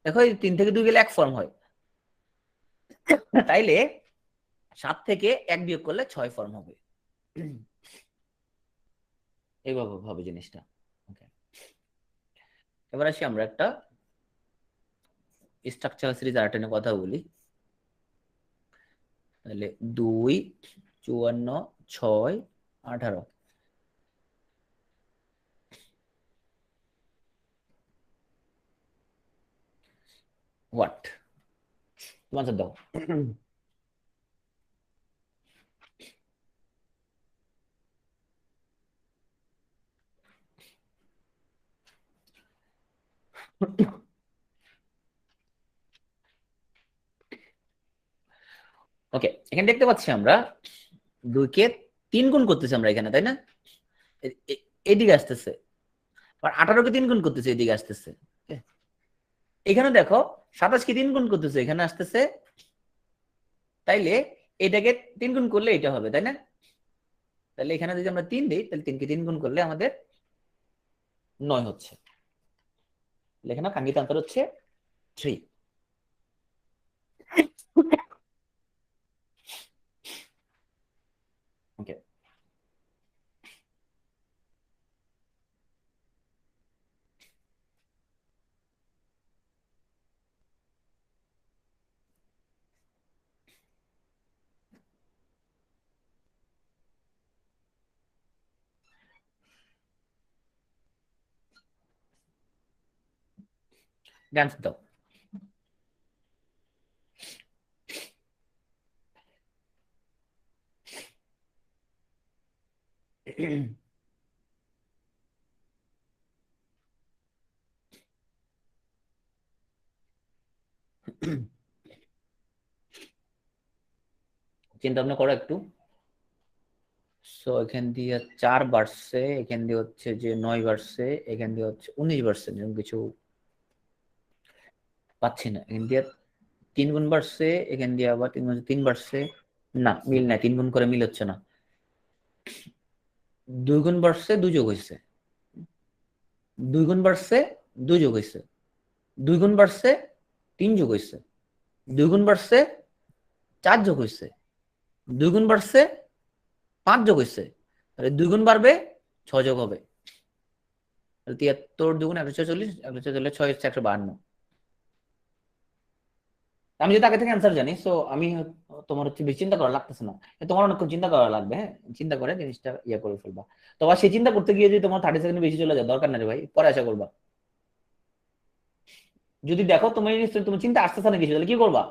দেখো এই 3 থেকে 2 গেলে 1 ফর্ম হয়। তাইলে 7 থেকে 1 বিয়োগ করলে 6 ফর্ম হবে। এইভাবে হবে জিনিসটা। ওকে, এবার আসি আমরা একটা স্ট্রাকচারাল সিরিজ আর নিয়ে কথা বলি। তাহলে 2 54 6 18 হোয়াট? তোমার দাও। ওকে, এখানে দেখতে পাচ্ছি আমরা 2 কে 3 গুণ করতেছি আমরা এখানে, তাই না? এদিকে আসতেছে, আর 18 কে 3 গুণ করতেছে, এদিকে আসতেছে। এখানে দেখো 27 কে 3 গুণ করতেছে, এখানে আসতেছে। তাইলে এটাকে 3 গুণ করলে এটা হবে, তাই না? তাহলে এখানে যদি আমরা 3 দিই, তাহলে 3 কে 3 গুণ করলে আমাদের 9 হচ্ছে। এখানে কাঙ্ক্ষিত আনসার হচ্ছে 3। ওকে, ডান্স দাও। চিন্তা ভাবনা করো একটু। সো এখান দিয়ে 4 বাড়ছে, এখান দিয়ে হচ্ছে যে 9 বাড়ছে, এখান দিয়ে হচ্ছে 19 বাড়ছে, এরকম কিছু পাচ্ছি না। এখান দিয়ে 3 গুণ বাড়ছে, এখান দিয়ে আবার 3 গুণ 3 বাড়ছে। না, মিল নাই, 3 গুণ করে মিল হচ্ছে না। 2 গুণ বাড়ছে, 2 যোগ হয়েছে। 2 গুণ বাড়ছে, 2 যোগ হয়েছে। 2 গুণ বাড়ছে, 3 যোগ হয়েছে। 2 গুণ বাড়ছে, 4 যোগ হয়েছে। 2 গুণ বাড়ছে, 5 যোগ হয়েছে। তাহলে 2 গুণ বাড়বে, 6 যোগ হবে। 73 দুগুণ 146, 146 6 হচ্ছে 152। আমি যদি আগে থেকে অ্যান্সার জানি, সো আমি তোমার হচ্ছে বেশি চিন্তা করা লাগতেছে না। তোমার অনেকক্ষণ চিন্তা করা লাগবে, হ্যাঁ, চিন্তা করে জিনিসটা ইয়ে করে ফেলবা। তোমার সেই চিন্তা করতে গিয়ে যদি তোমার 30 সেকেন্ড বেশি চলে যায়, দরকার না রে ভাই, পরে আশা করবা। যদি দেখো তুমি নিশ্চয়ই তুমি চিন্তা আসতেছে না কিছু, তাহলে কি করবা?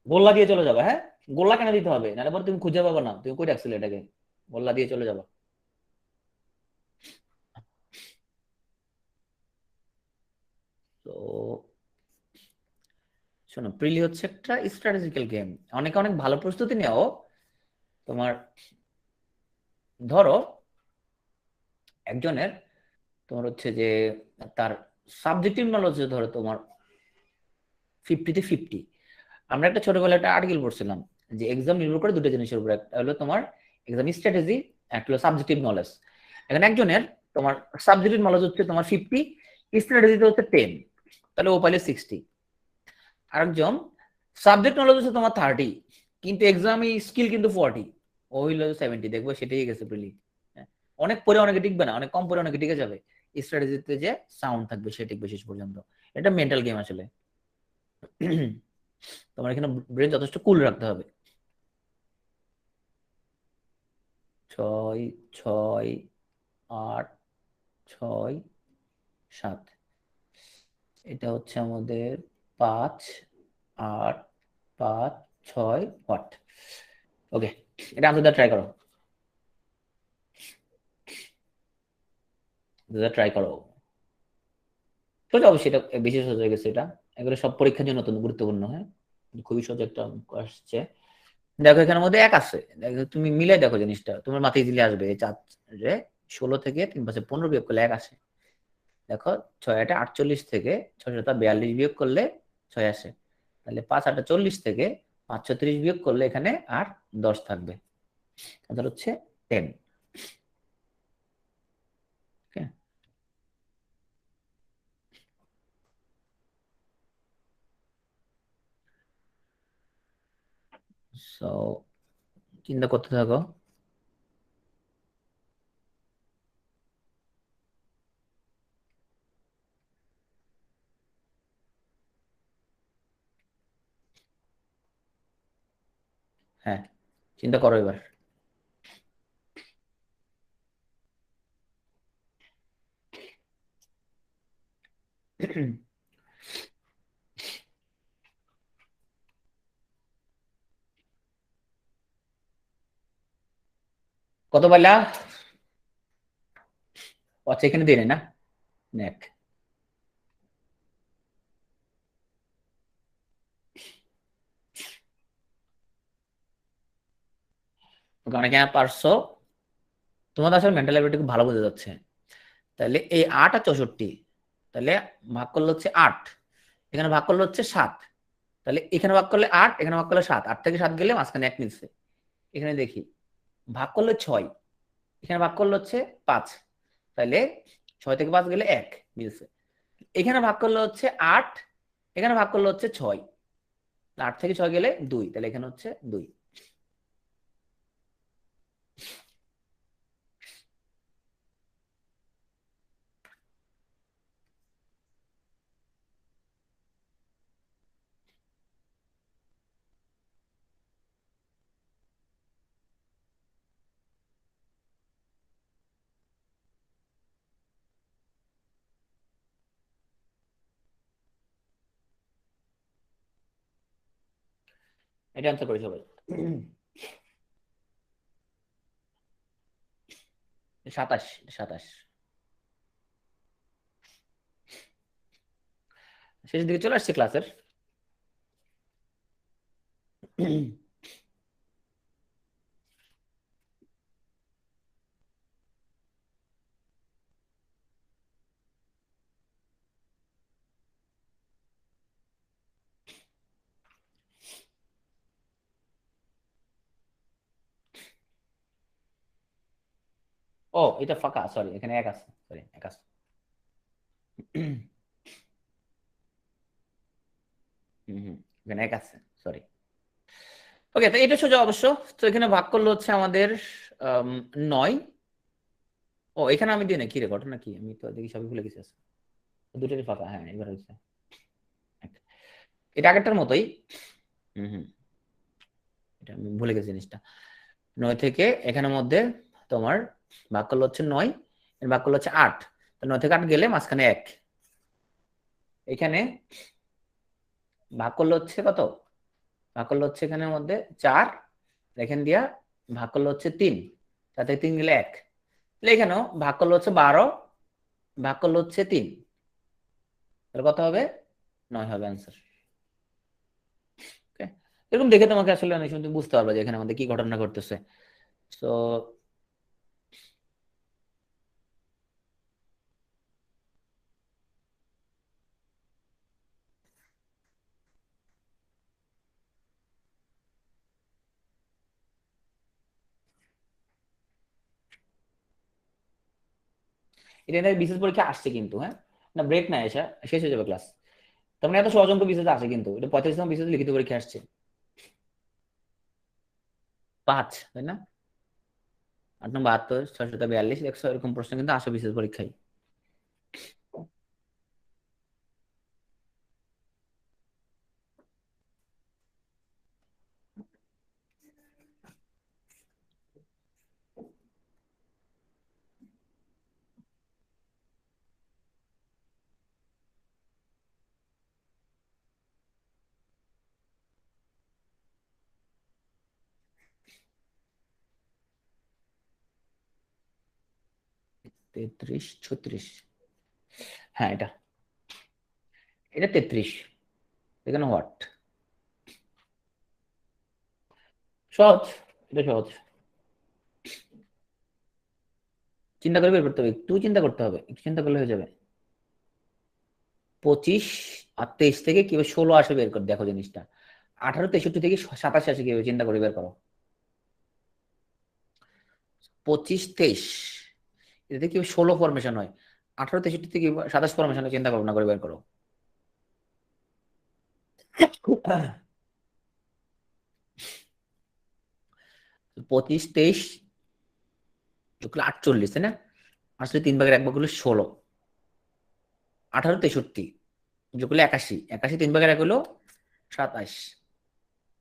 গোল্লা দিয়ে চলে যাবে, হ্যাঁ। গোল্লা কেন দিতে হবে? নাহলে পরে তুমি খুঁজে পাবে না তুমি কই রাখছিলে এটাকে। গোল্লা দিয়ে চলে যাবা। তো শোনো, প্রিলি হচ্ছে একটা স্ট্র্যাটেজিক্যাল গেম। অনেকে অনেক ভালো প্রস্তুতি নেও। তোমার ধরো একজনের, তোমার হচ্ছে যে তার সাবজেক্টিভ নলেজ ধরো তোমার 50-50। আমরা একটা ছোটবেলায় একটা আর্টিকেল পড়ছিলাম যে এক্সাম নির্ভর করে দুটো জিনিসের উপর, একটা হলো তোমার এক্সাম স্ট্র্যাটেজি, একটা হলো সাবজেক্টিভ নলেজ। এখানে একজনের তোমার সাবজেক্টিভ নলেজ হচ্ছে তোমার 50, স্ট্র্যাটেজিতে হচ্ছে 10, তাহলে ও পাইলে 60। আরেকজন সাবজেক্ট নলেজ হচ্ছে তোমার 30, কিন্তু এক্সামে স্কিল কিন্তু 40, ও হইলো 70। দেখবো সেটাই গেছে প্রিলি। অনেক পরে অনেকে টিকবে না, অনেক কম পরে অনেকে টিকে যাবে। স্ট্র্যাটেজিতে যে সাউন্ড থাকবে সে টিকবে শেষ পর্যন্ত। এটা মেন্টাল গেম আসলে। তোমার এখানে ব্রেন যথেষ্ট কুল রাখতে হবে। 6 6 8 6 7, এটা হচ্ছে আমাদের 5 8 5 6 8। ওকে, এটা আনসারটা ট্রাই করো। ট্রাই করো। সোজা, অবশ্যই এটা বেশি সহজ হয়ে গেছে। এটা এগুলো সব পরীক্ষার জন্য নতুন গুরুত্বপূর্ণ, হ্যাঁ। খুবই সহজ একটা অঙ্ক আসছে। দেখো এখানের মধ্যে এক আছে, দেখো তুমি মিলে দেখো জিনিসটা, তোমার মাথায় দিলে আসবে। এই 4 রে 16 থেকে 3 5 15 বিয়োগ করলে 1 আসে। দেখো 6 8 48 থেকে 6 7 42 বিয়োগ করলে 6 আসে। তাহলে 5 8 40 থেকে 5 36 বিয়োগ করলে এখানে আর 10 থাকবে। তাহলে হচ্ছে 10। ওকে, সো চিন্তা করতে থাকো। হ্যাঁ, চিন্তা করো এবার। কত পাইলা? আচ্ছা, এখানে দিয়ে না, নেক। অনেকে পারছো, তোমাদের আসলে মেন্টাল অ্যাবিলিটি খুব ভালো বোঝা যাচ্ছে। তাহলে এই 8 আর 64, তাহলে ভাগ করলে হচ্ছে 8, এখানে ভাগ করলে হচ্ছে 7। তাহলে এখানে ভাগ করলে 8, এখানে ভাগ করলে 7, 8 থেকে 7 গেলে মাঝখানে 1 মিলছে। এখানে দেখি ভাগ করলে 6, এখানে ভাগ করলে হচ্ছে 5, তাহলে 6 থেকে 5 গেলে 1 মিলছে। এখানে ভাগ করলে হচ্ছে 8, এখানে ভাগ করলে হচ্ছে 6, 8 থেকে 6 গেলে 2, তাহলে এখানে হচ্ছে 2। এটা আনসার করি সবাই। 27, 27 শেষের দিকে চলে আসছে ক্লাসের। ও এটা ফাঁকা, সরি, এখানে এক আছে, সরি এক আছে। এখানে এক আছে, সরি। ওকে, তো এটা সোজা অবশ্য। তো এখানে ভাগ করলে হচ্ছে আমাদের 9। ও এখানে আমি দিই না, কি রে ঘটনা কি, আমি তো দেখি সবই ভুলে গেছি আজকে। দুটোরই ফাঁকা, হ্যাঁ এবার হয়েছে। এটা আগেরটার মতোই। হম হম, এটা আমি ভুলে গেছি জিনিসটা। 9 থেকে এখানের মধ্যে তোমার ভাগ করলে হচ্ছে 9, এর ভাগ করলে হচ্ছে 8। তো 9 থেকে 8 গেলে মাঝখানে 1। এখানে ভাগ করলে হচ্ছে কত, ভাগ করলে হচ্ছে এখানের মধ্যে 4, এখান দিয়া ভাগ করলে হচ্ছে 3, তাতে 3 গেলে 1। তাহলে এখানেও ভাগ করলে হচ্ছে 12, ভাগ করলে হচ্ছে 3, তাহলে কত হবে, 9 হবে অ্যান্সার। এরকম দেখে তোমাকে আসলে অনেক সময় তুমি বুঝতে পারবে যে এখানে আমাদের কি ঘটনা ঘটতেছে। তো এটা নিয়ে বিশেষ পরীক্ষা আসছে কিন্তু, হ্যাঁ, না ব্রেক নাই, এসে শেষ হয়ে যাবে ক্লাস। তার মানে এত সহজ অঙ্ক বিশেষ আসে কিন্তু, এটা 45 বিশেষ লিখিত পরীক্ষা আসছে। 5, তাই না? 8 × 72, 642, 100 এরকম প্রশ্ন কিন্তু আসে বিশেষ পরীক্ষায়। তেত্রিশ, 36, হ্যাঁ এটা, এটা 33। এখানে হোয়াট, সহজ, এটা সহজ। চিন্তা করে বের করতে হবে, একটু চিন্তা করতে হবে, একটু চিন্তা করলে হয়ে যাবে। 25 আর 23 থেকে কিভাবে 16 আসে বের করে দেখো জিনিসটা। 18, 63 থেকে 27 আসে কিভাবে চিন্তা করে বের করো। 25, 23 এতে কি 16 ফরমেশন হয়, 18, 63 থেকে 27 ফরমেশনে চিন্তা ভাবনা করে বের করো। 25, 23 যোগ করলে 48, তাই না? আসলে 3 ভাগের 1 ভাগ হলো 16। 18, 63 যোগ করলে 81, 81 3 ভাগের 1 হলো 27।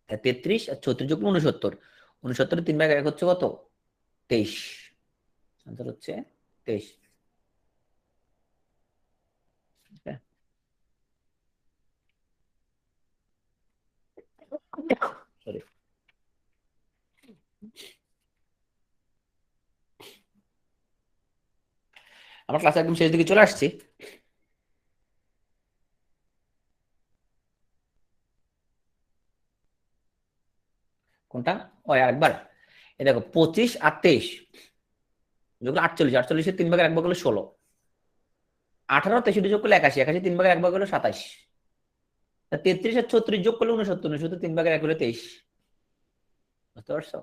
33 আর 36 যোগ করলে 69, 69 3 ভাগের 1 হচ্ছে কত, 23। আনসার হচ্ছে 23। সরি, আমার ক্লাস একদম শেষ দিকে চলে আসছি। কোনটা? ও আরেকবার, এই দেখো 25 আর 23 যোগ করলে 48, 48 3 ভাগের 1 ভাগ হলো 16। 18, 63 যোগ করলে 81, 81 3 ভাগের 1 ভাগ হলো 27। 33 আর 36 যোগ করলে 69, 69 3 ভাগের 1 হলো 23। বুঝতে পারছো?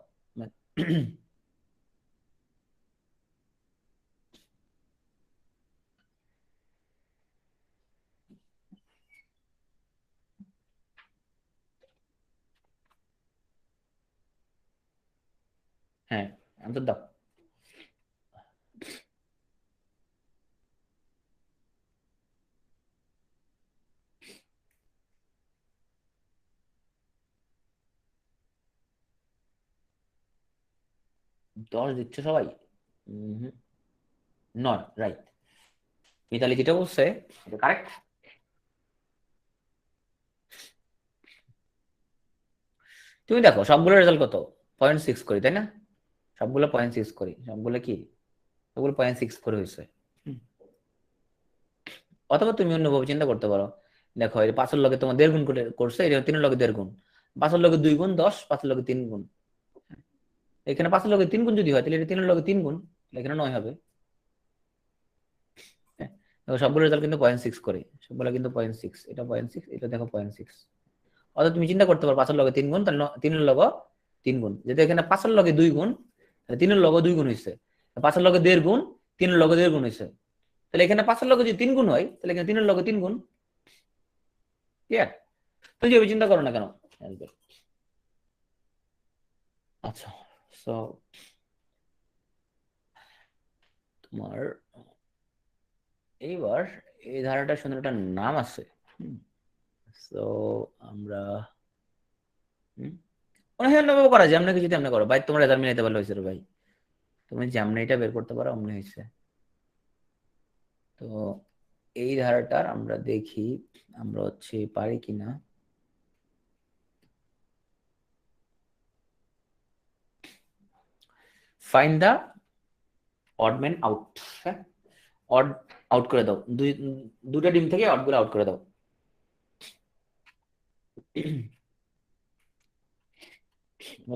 হ্যাঁ, আনসার দাও। 10 দিচ্ছে সবাই। 9, রাইট। মিতালি যেটা বলছে এটা কারেক্ট। তুমি দেখো সবগুলো রেজাল্ট কত, 0.6 করি তাই না, সবগুলো 0.6 করি, সবগুলো কি, সবগুলো 0.6 করে হয়েছে। অথবা তুমি অন্যভাবে চিন্তা করতে পারো, দেখো এই 5-এর লগে তোমার 1.5 গুণ করে করছে, এটা 3-এর লগে 1.5 গুণ, 5-এর লগে 2 গুণ 10, 5-এর লগে 3 গুণ, এখানে 5-এর লগে 3 গুণ যদি হয় তাহলে এটা 3-এর লগে 3 গুণ, এখানে 9 হবে। হ্যাঁ, দেখো সবগুলো রেজাল্ট কিন্তু 0.6 করে, সবগুলো কিন্তু 0.6, এটা 0.6, এটা দেখো 0.6। অথবা তুমি চিন্তা করতে পারো 5-এর লগে 3 গুণ, তাহলে 3-এর লগে 3 গুণ, যেহেতু এখানে 5-এর লগে 2 গুণ, তাহলে 3-এর লগে 2 গুণ হয়েছে, 5-এর লগে 1.5 গুণ, 3-এর লগে 1.5 গুণ হয়েছে, তাহলে এখানে 5-এর লগে যদি 3 গুণ হয় তাহলে এখানে 3-এর লগে 3 গুণ। ক্লিয়ার? তুমি যেভাবে চিন্তা করো না কেন আসবে। আচ্ছা, সো তোমার এইবার এই ধারাটার সুন্দর একটা নাম আছে। সো আমরা মনে হয় অন্যভাবে করা যায়, আমরা কিছু তেমনি করো ভাই, তোমরা রেজাল্ট মিলাইতে পারলে হয়েছে রে ভাই, তুমি যেমনি এটা বের করতে পারো অমনি হয়েছে। তো এই ধারাটার আমরা দেখি আমরা হচ্ছে পারি কিনা। Find the odd man out. হ্যাঁ, অড আউট করে দাও, দুটা ডিম থেকে অড গুলো আউট করে দাও।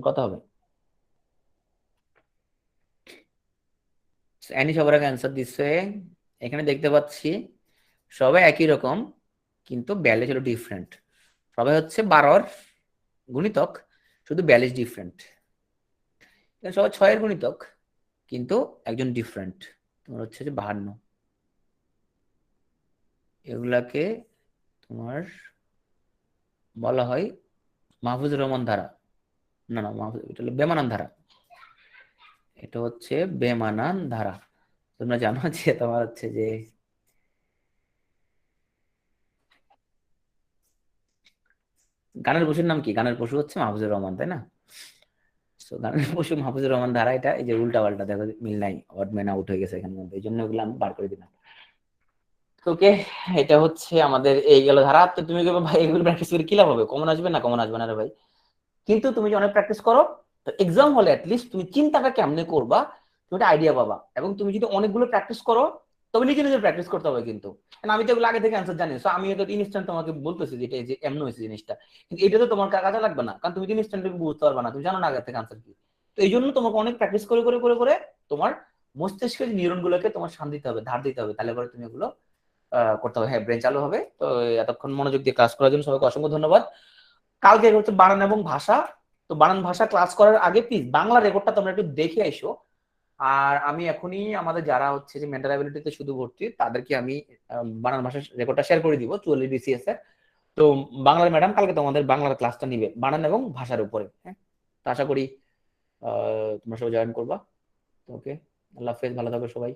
কথা হবে অ্যানি সবার আগে অ্যান্সার দিচ্ছে। এখানে দেখতে পাচ্ছি সবাই একই রকম কিন্তু 42 হলো ডিফারেন্ট। সবাই হচ্ছে 12-র গুণিতক, শুধু 42 ডিফারেন্ট। সবাই 6-এর গুণিতক কিন্তু একজন ডিফারেন্ট, তোমার হচ্ছে যে 52। এগুলাকে তোমার বলা হয় মাহফুজুর রহমান ধারা। না না, মাহফুজ এটা হলো বেমানান ধারা, এটা হচ্ছে বেমানান ধারা। তোমরা জানো যে তোমার হচ্ছে যে গানের পশুর নাম কি, গানের পশু হচ্ছে মাহফুজুর রহমান তাই না। তো গানের পশু মাহফুজুর রহমান ধারা, এটা এই যে উল্টা পাল্টা দেখো মিল নাই, অড ম্যান আউট হয়ে গেছে এখানে মধ্যে, এই জন্য এগুলো আমি বার করে দিলাম। ওকে, এটা হচ্ছে আমাদের এই গেল ধারা। তো তুমি কি ভাই এগুলো প্র্যাকটিস করে কি লাভ হবে, কমন আসবে না, কমন আসবে না রে ভাই। কিন্তু তুমি যে অনেক প্র্যাকটিস করো, তো এক্সাম হলে অ্যাটলিস্ট তুমি চিন্তাটা কেমনে করবা তুমি একটা আইডিয়া পাবা। এবং তুমি যদি অনেকগুলো প্র্যাকটিস করো তবে নিজে নিজে প্র্যাকটিস করতে হবে কিন্তু। আমি তো এগুলো আগে থেকে অ্যান্সার জানি, সো আমি এটা ইনস্ট্যান্ট তোমাকে বলতেছি যে এটা যে এমন হয়েছে জিনিসটা, কিন্তু এটা তো তোমার কাজে লাগবে না, কারণ তুমি তো ইনস্ট্যান্ট বুঝতে পারবে না, তুমি জানো না আগে থেকে আনসার কি। তো এই জন্য তোমাকে অনেক প্র্যাকটিস করে করে করে করে তোমার মস্তিষ্কের নিউরন গুলোকে তোমার শান দিতে হবে, ধার দিতে হবে, তাহলে পরে তুমি এগুলো করতে হবে। হ্যাঁ, ব্রেন চালু হবে। তো এতক্ষণ মনোযোগ দিয়ে ক্লাস করার জন্য সবাইকে অসংখ্য ধন্যবাদ। কালকে হচ্ছে বানান এবং ভাষা। তো বানান ভাষা ক্লাস করার আগে প্লিজ বাংলা রেকর্ডটা তোমরা একটু দেখে এসো। আর আমি এখনই আমাদের যারা হচ্ছে যে মেন্টাল অ্যাবিলিটিতে শুধু ভর্তি তাদেরকে আমি বানান ভাষার রেকর্ডটা শেয়ার করে দিব 44 BCS এর। তো বাংলার ম্যাডাম কালকে তোমাদের বাংলার ক্লাসটা নিবে বানান এবং ভাষার উপরে। হ্যাঁ, তো আশা করি তোমরা সবাই জয়েন করবা। ওকে, আল্লাহ হাফেজ, ভালো থাকো সবাই।